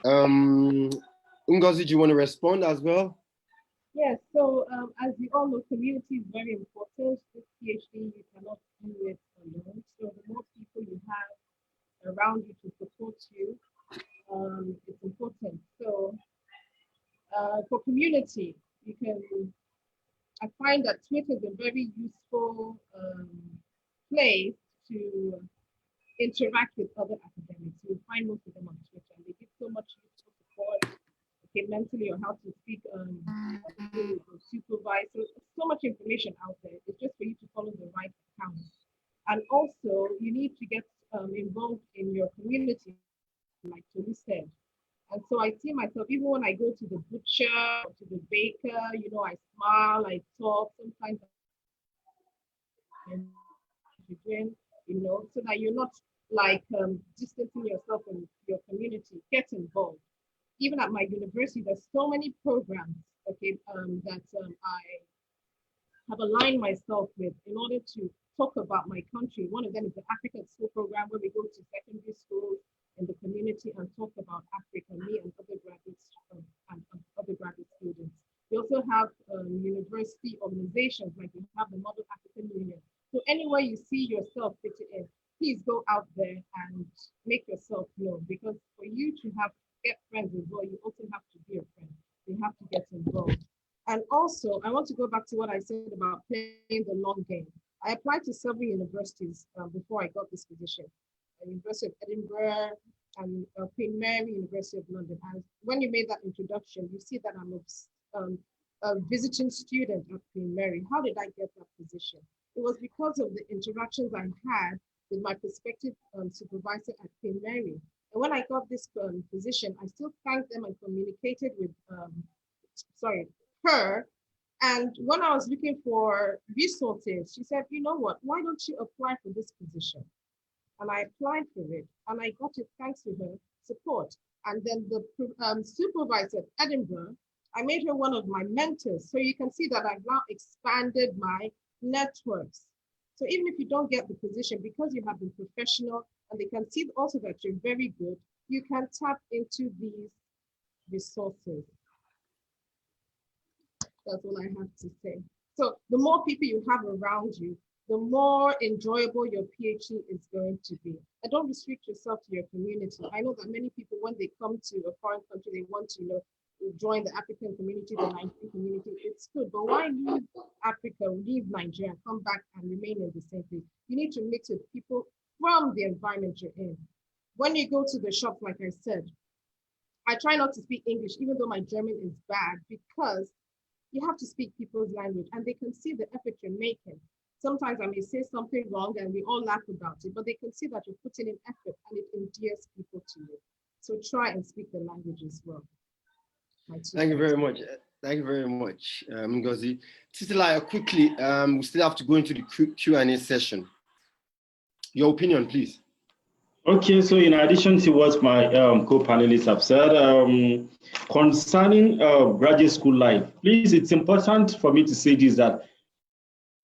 Ngozi, do you want to respond as well? Yes, so as we all know, community is very important. This PhD, you cannot do it alone. So the more people you have around you to support you, it's important. So for community, I find that Twitter is a very useful place to interact with other academics. You'll find most of them on Twitter, and they give so much useful support, mentally, or how to speak with your supervisor. So much information out there. It's just for you to follow the right accounts. And also, you need to get involved in your community, like Tolu said. And so I see myself, even when I go to the butcher, to the baker, I smile, I talk, sometimes so that you're not distancing yourself from your community. Get involved. even at my university, there's so many programs, okay, that I have aligned myself with in order to talk about my country. One of them is the African School Program, where we go to secondary schools in the community and talk about Africa, me and other graduates and other graduate students. We also have university organizations, like we have the Model African Union. So anywhere you see yourself fitting in, please go out there and make yourself known, because for you to have get friends as well, you also have to be a friend. You have to get involved. And also, I want to go back to what I said about playing the long game. I applied to several universities before I got this position. University of Edinburgh and Queen Mary, University of London. And when you made that introduction, you see that I'm a visiting student at Queen Mary. How did I get that position? It was because of the interactions I had with my prospective supervisor at Queen Mary. And when I got this position, I still thanked them and communicated with, her. And when I was looking for resources, she said, you know what, why don't you apply for this position? And I applied for it, and I got it thanks to her support. And then the supervisor at Edinburgh, I made her one of my mentors. So you can see that I've now expanded my networks. So even if you don't get the position, because you have been professional and they can see also that you're very good, you can tap into these resources. That's all I have to say. So the more people you have around you, the more enjoyable your PhD is going to be. And don't restrict yourself to your community. I know that many people, when they come to a foreign country, they want to join the African community, the Nigerian community. It's good, but why leave Africa, leave Nigeria, come back and remain in the same place? You need to mix with people from the environment you're in. When you go to the shop, like I said, I try not to speak English, even though my German is bad, because you have to speak people's language and they can see the effort you're making. Sometimes I may say something wrong and we all laugh about it, but they can see that you're putting in effort and it endears people to you. So try and speak the language as well. Thank you very much. Thank you very much, Ngozi. Titilayo, quickly, we still have to go into the Q&A session. Your opinion, please. Okay, so in addition to what my co-panelists have said, concerning graduate school life, please, it's important for me to say this, that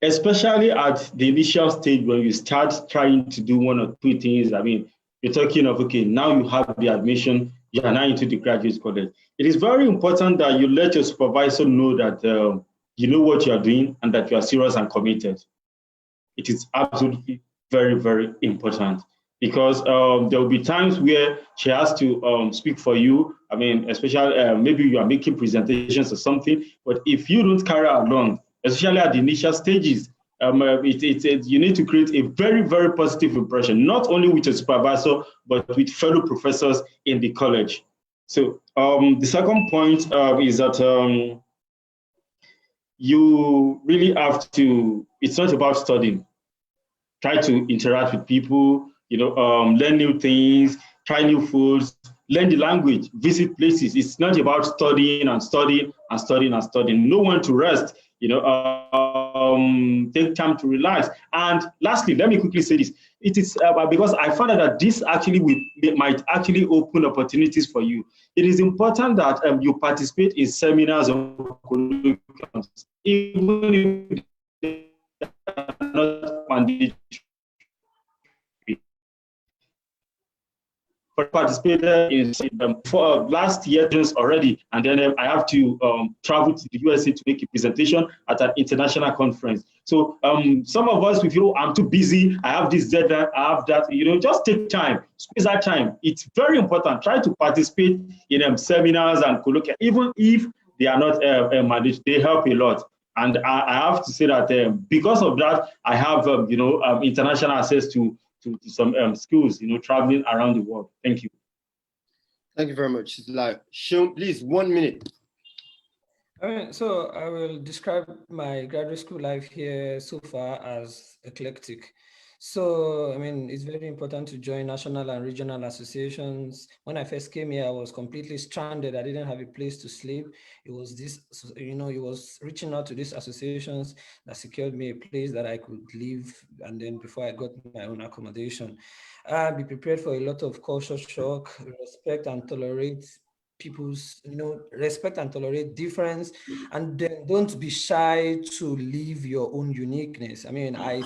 especially at the initial stage when you start trying to do one or two things, I mean, you're talking of, okay, now you have the admission, you are now into the graduate college. It is very important that you let your supervisor know that you know what you are doing and that you are serious and committed. It is absolutely very, very important, because there will be times where she has to speak for you. I mean, especially maybe you are making presentations or something, but if you don't carry along, especially at the initial stages, you need to create a very, very positive impression, not only with your supervisor, but with fellow professors in the college. So the second point is that you really have to, it's not about studying. Try to interact with people, learn new things, try new foods, learn the language, visit places. It's not about studying and studying and studying and studying. No one to rest, take time to relax. And lastly, let me quickly say this. It is because I found out that this actually might actually open opportunities for you. It is important that you participate in seminars or colloquiums, even if they are not mandatory. Participated in for last year already, and then I have to travel to the USA to make a presentation at an international conference. So some of us, we feel I'm too busy, I have this deadline, I have that, just take time, squeeze that time. It's very important. Try to participate in seminars and colloquia, even if they are not managed, they help a lot. And I have to say that because of that, I have international access to some schools, traveling around the world. Thank you. Thank you very much. Sean, please, 1 minute. So I will describe my graduate school life here so far as eclectic. So, I mean, it's very important to join national and regional associations. When I first came here, I was completely stranded. I didn't have a place to sleep. It was this, it was reaching out to these associations that secured me a place that I could live. And then before I got my own accommodation, be prepared for a lot of culture shock, respect and tolerate people's, respect and tolerate difference, and then don't be shy to live your own uniqueness. I mean, I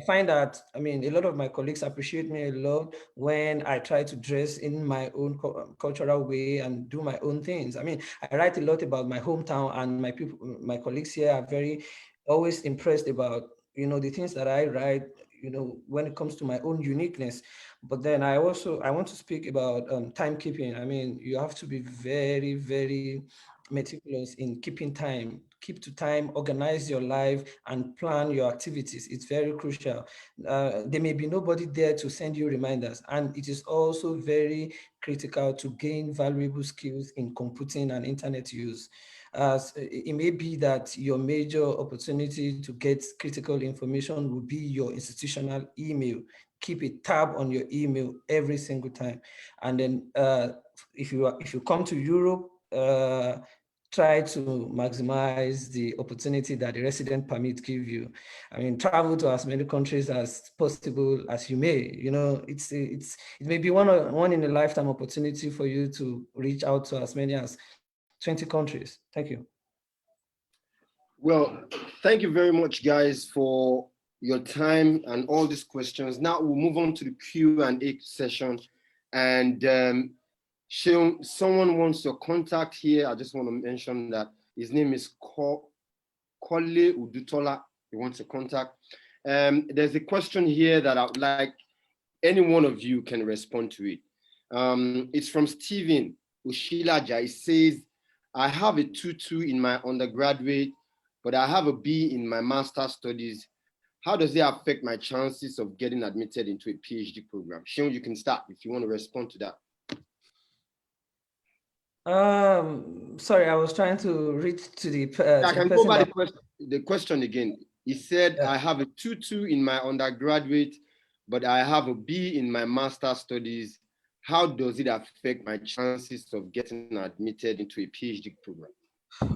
find that, a lot of my colleagues appreciate me a lot when I try to dress in my own cultural way and do my own things. I mean, I write a lot about my hometown, and my colleagues here are very always impressed about, the things that I write, when it comes to my own uniqueness. But then I want to speak about timekeeping. I mean, you have to be very, very meticulous in keeping time, keep to time, organize your life, and plan your activities. It's very crucial. There may be nobody there to send you reminders, and it is also very critical to gain valuable skills in computing and internet use. As it may be that your major opportunity to get critical information will be your institutional email. Keep a tab on your email every single time. And then if you come to Europe, try to maximize the opportunity that the resident permit give you. I mean, travel to as many countries as possible as you may. It may be one in a lifetime opportunity for you to reach out to as many as 20 countries. Thank you. Well, thank you very much, guys, for your time and all these questions. Now we'll move on to the Q&A session. And someone wants your contact here. I just want to mention that his name is Kole Udutola. He wants your contact. There's a question here that I would like any one of you can respond to it. It's from Stephen Ushilaja. He says, I have a 2-2 in my undergraduate, but I have a B in my master's studies. How does it affect my chances of getting admitted into a PhD program? Sean, you can start if you want to respond to that. Sorry, I was trying to reach to the I can go by the question again. He said, I have a 2-2 in my undergraduate, but I have a B in my master's studies. How does it affect my chances of getting admitted into a PhD program?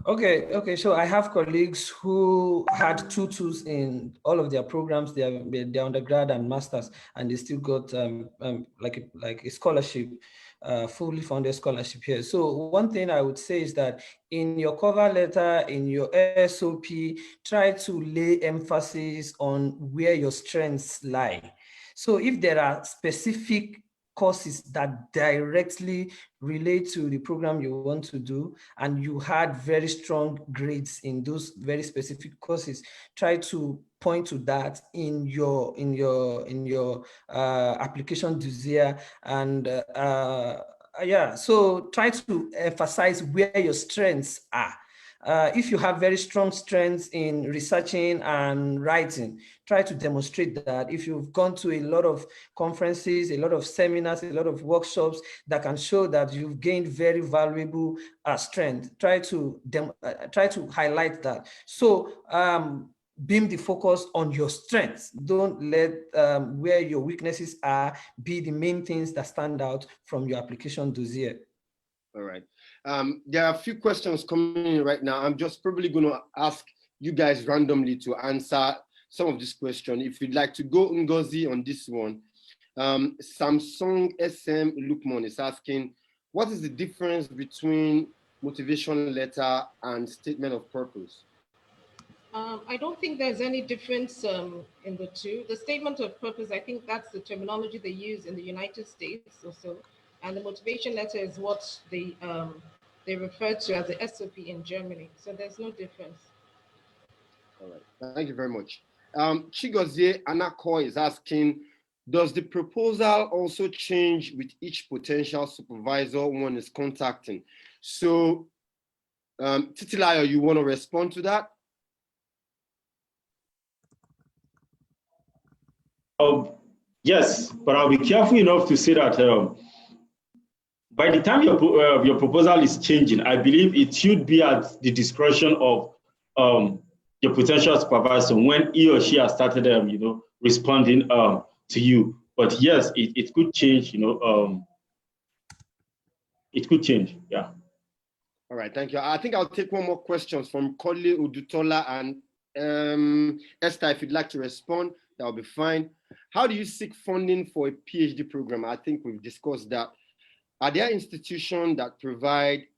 Okay. So I have colleagues who had 2-2s in all of their programs, their undergrad and masters, and they still got like a scholarship, fully funded scholarship here. So one thing I would say is that in your cover letter, in your SOP, try to lay emphasis on where your strengths lie. So if there are specific courses that directly relate to the program you want to do, and you had very strong grades in those very specific courses, try to point to that in your application dossier. And so try to emphasize where your strengths are. If you have very strong strengths in researching and writing, try to demonstrate that. If you've gone to a lot of conferences, a lot of seminars, a lot of workshops that can show that you've gained very valuable strength, try to highlight that. So beam the focus on your strengths. Don't let where your weaknesses are be the main things that stand out from your application dossier. All right. There are a few questions coming in right now. I'm just probably going to ask you guys randomly to answer some of this question. If you'd like to go Ngozi on this one, Samsung SM Lukman is asking, what is the difference between motivation letter and statement of purpose? I don't think there's any difference in the two. The statement of purpose, I think that's the terminology they use in the United States or so. And the motivation letter is what they refer to as the SOP in Germany. So there's no difference. All right, thank you very much. Chigozie Anako is asking, does the proposal also change with each potential supervisor one is contacting? So Titilayo, you want to respond to that? Yes, but I'll be careful enough to say that by the time your proposal is changing, I believe it should be at the discretion of your potential supervisor when he or she has started, responding to you. But yes, it could change. It could change. Yeah. All right, thank you. I think I'll take one more question from Kole Udutola and Esther. If you'd like to respond, that'll be fine. How do you seek funding for a PhD program? I think we've discussed that. are there institutions that provide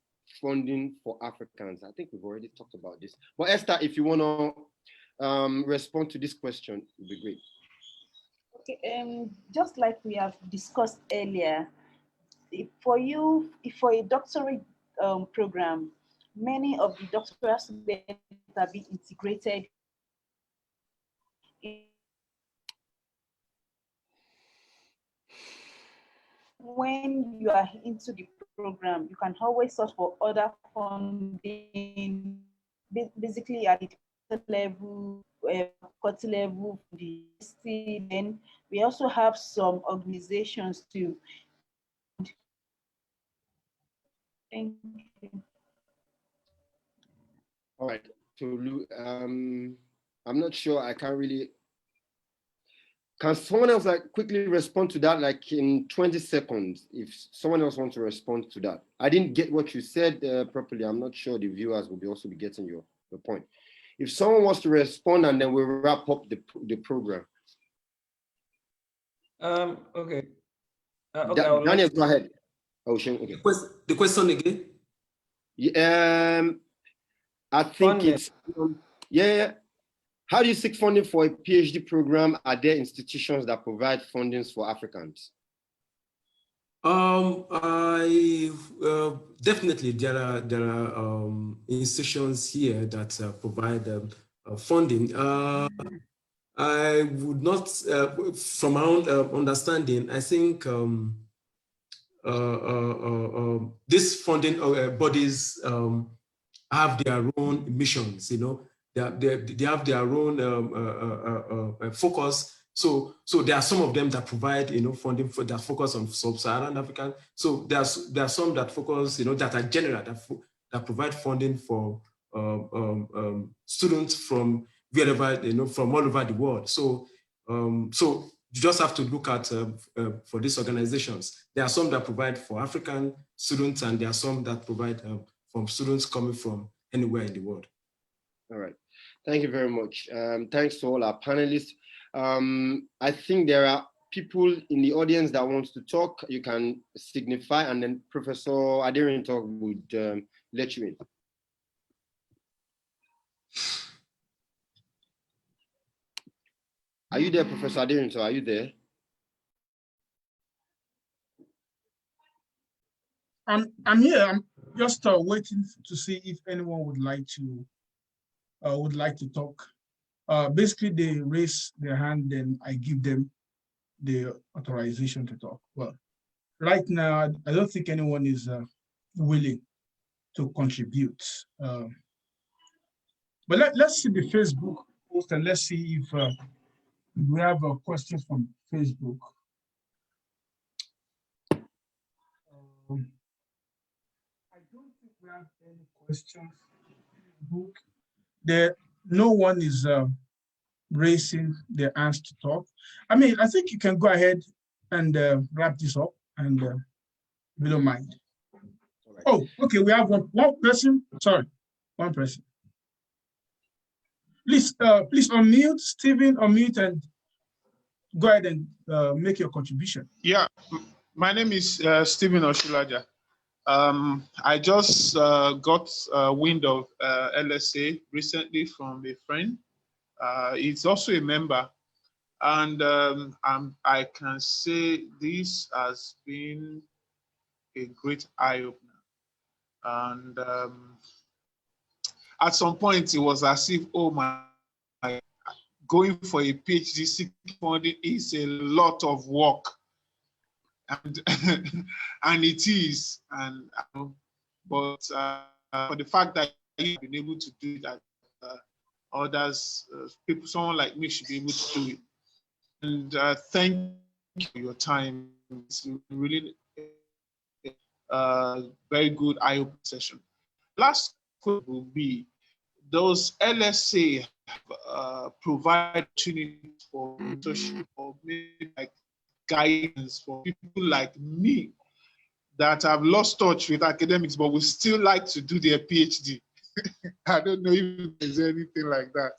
funding for Africans? I think we've already talked about this. But Esther, if you want to respond to this question, it would be great. Okay, just like we have discussed earlier, for a doctorate program, many of the doctoral students are being integrated in. When you are into the program, you can always search for other funding, basically at the level, faculty level, the university. Then we also have some organizations too. Thank you. All right, Tolu, I'm not sure, I can't really. Can someone else quickly respond to that, like in 20 seconds, if someone else wants to respond to that? I didn't get what you said properly. I'm not sure the viewers will also be getting your point. If someone wants to respond, and then we'll wrap up the program. Okay. Okay, Daniel, go ahead. Oh, okay. The question again? I think funding. It's, yeah. How do you seek funding for a PhD program? Are there institutions that provide fundings for Africans? Definitely there are institutions here that provide funding. I would not, from my own understanding, I think these funding bodies have their own missions, you know. They have their own focus. So there are some of them that provide, you know, funding for that focus on sub-Saharan African. So there are some that focus, you know, that are general, that provide funding for students from wherever, you know, from all over the world. So so you just have to look at for these organizations. There are some that provide for African students, and there are some that provide from students coming from anywhere in the world. All right. Thank you very much. Thanks to all our panelists. I think there are people in the audience that wants to talk. You can signify, and then Professor Aderinto would let you in. Are you there, Professor Aderinto? Are you there? I'm here. I'm just waiting to see if anyone would like to talk. Basically, they raise their hand, then I give them the authorization to talk. Well, right now, I don't think anyone is willing to contribute. But let's see the Facebook post, and let's see if we have questions from Facebook. I don't think we have any questions from Facebook. No one is raising their hands to talk. I mean, I think you can go ahead and wrap this up, and we don't mind. Right. Oh, okay, we have one person. Sorry, one person. Please unmute, Stephen, unmute, and go ahead and make your contribution. Yeah, my name is Stephen Oshulaja. I just got wind of LSA recently from a friend. He's also a member, and I can say this has been a great eye-opener. And at some point, it was as if, oh my, going for a PhD funding is a lot of work. And and it is, but for the fact that you've been able to do that, others, people, someone like me should be able to do it. And thank you for your time. It's really very good eye-opening session. Last question will be, those LSA provide opportunities for mentorship or maybe like guidance for people like me that have lost touch with academics but would still like to do their PhD? I don't know if there's anything like that.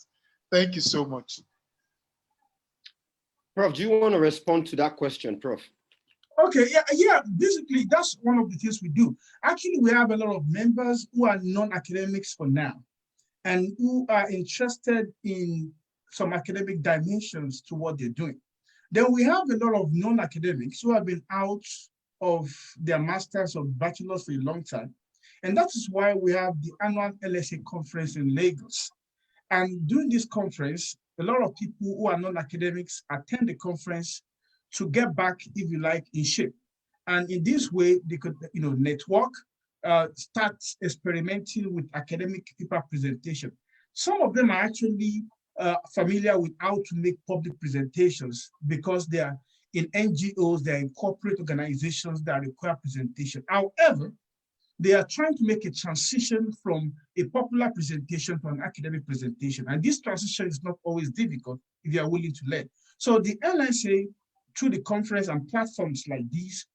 Thank you so much. Prof, do you want to respond to that question, Prof? Okay, yeah. Basically, that's one of the things we do. Actually, we have a lot of members who are non-academics for now, and who are interested in some academic dimensions to what they're doing. Then we have a lot of non-academics who have been out of their masters or bachelors for a long time. And that is why we have the annual LSA conference in Lagos. And during this conference, a lot of people who are non-academics attend the conference to get back, if you like, in shape. And in this way, they could, network, start experimenting with academic paper presentation. Some of them are actually familiar with how to make public presentations because they are in NGOs, they're in corporate organizations that require presentation. However, they are trying to make a transition from a popular presentation to an academic presentation. And this transition is not always difficult if you are willing to learn. So the LSA, through the conference and platforms like these,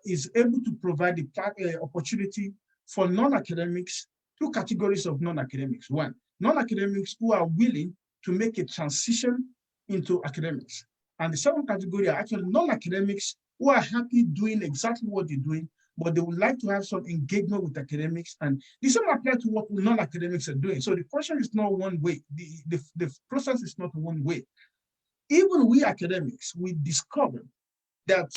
is able to provide the opportunity for non-academics, two categories of non-academics. One, non-academics who are willing to make a transition into academics. And the second category are actually non-academics who are happy doing exactly what they're doing, but they would like to have some engagement with academics. And this will apply to what non-academics are doing. So the question is not one way. The process is not one way. Even we academics, we discover that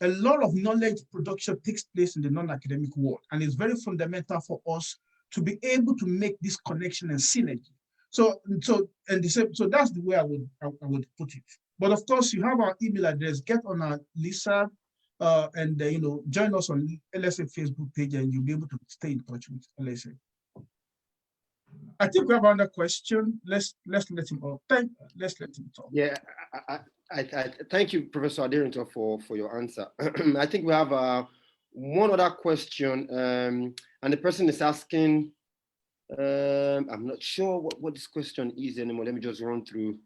a lot of knowledge production takes place in the non-academic world. And it's very fundamental for us to be able to make this connection and synergy. So that's the way I would put it. But of course, you have our email address. Get on our listserv, and join us on LSA Facebook page, and you'll be able to stay in touch with LSA. I think we have another question. Let's let him let's let him talk. Yeah, I thank you, Professor Aderinto, for your answer. I think we have one other question, and the person is asking. I'm not sure what this question is anymore. Let me just run through.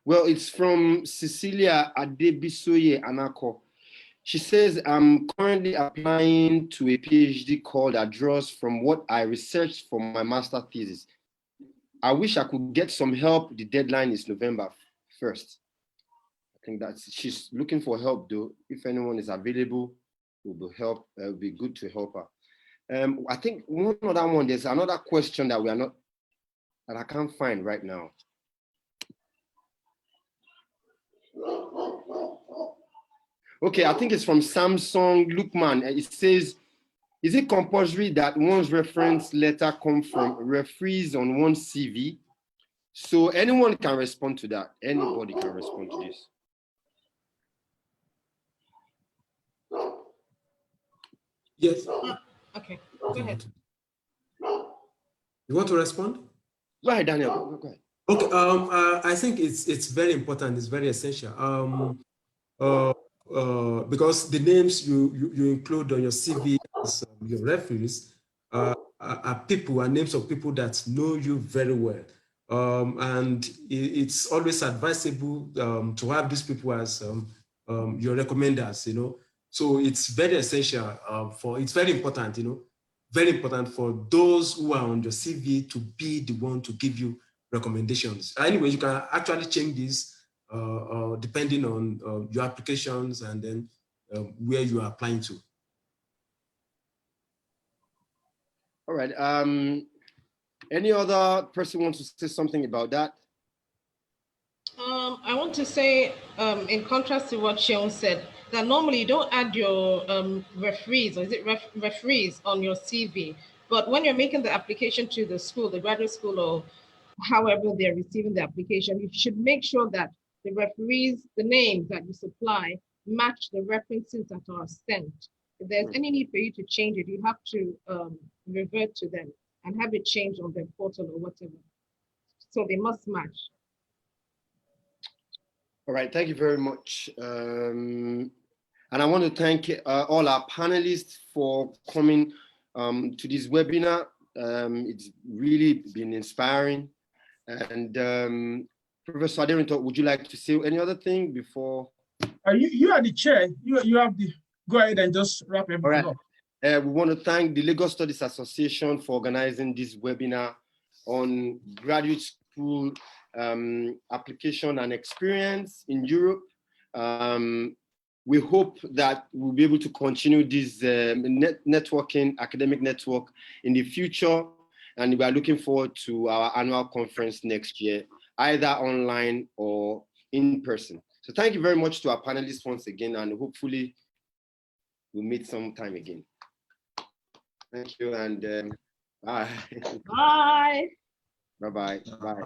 Well, it's from Cecilia Adebisoye Anako. She says, I'm currently applying to a PhD called that draws from what I researched for my master thesis. I wish I could get some help. The deadline is November 1st. I think she's looking for help though. If anyone is available, it will be good to help her. I think one other one, there's another question that I can't find right now. Okay, I think it's from Samsung Lukman. It says, is it compulsory that one's reference letter come from referees on one's CV? So anyone can respond to that. Anybody can respond to this. Yes. Okay, go ahead. You want to respond? Go ahead, Daniel. Go ahead. Okay. I think it's very important. It's very essential. Because the names you include on your CV as your referees are names of people that know you very well. And it's always advisable to have these people as your recommenders, So it's very essential it's very important, very important for those who are on your CV to be the one to give you recommendations. Anyway, you can actually change this depending on your applications and then where you are applying to. All right. Any other person wants to say something about that? I want to say, in contrast to what Sean said, that normally you don't add your referees, or is it referees on your CV, but when you're making the application to the school, the graduate school, or however they're receiving the application, you should make sure that the referees, the names that you supply, match the references that are sent. If there's any need for you to change it, you have to revert to them and have it changed on their portal or whatever. So they must match. All right, thank you very much. And I want to thank all our panelists for coming to this webinar. It's really been inspiring. And Professor Aderinto, would you like to say any other thing before? You are the chair. You have the, go ahead and just wrap everything up. We want to thank the Lagos Studies Association for organizing this webinar on graduate school application and experience in Europe. We hope that we'll be able to continue this networking, academic network in the future. And we are looking forward to our annual conference next year, either online or in person. So thank you very much to our panelists once again, and hopefully we'll meet sometime again. Thank you, and bye. Bye. Bye-bye. Bye.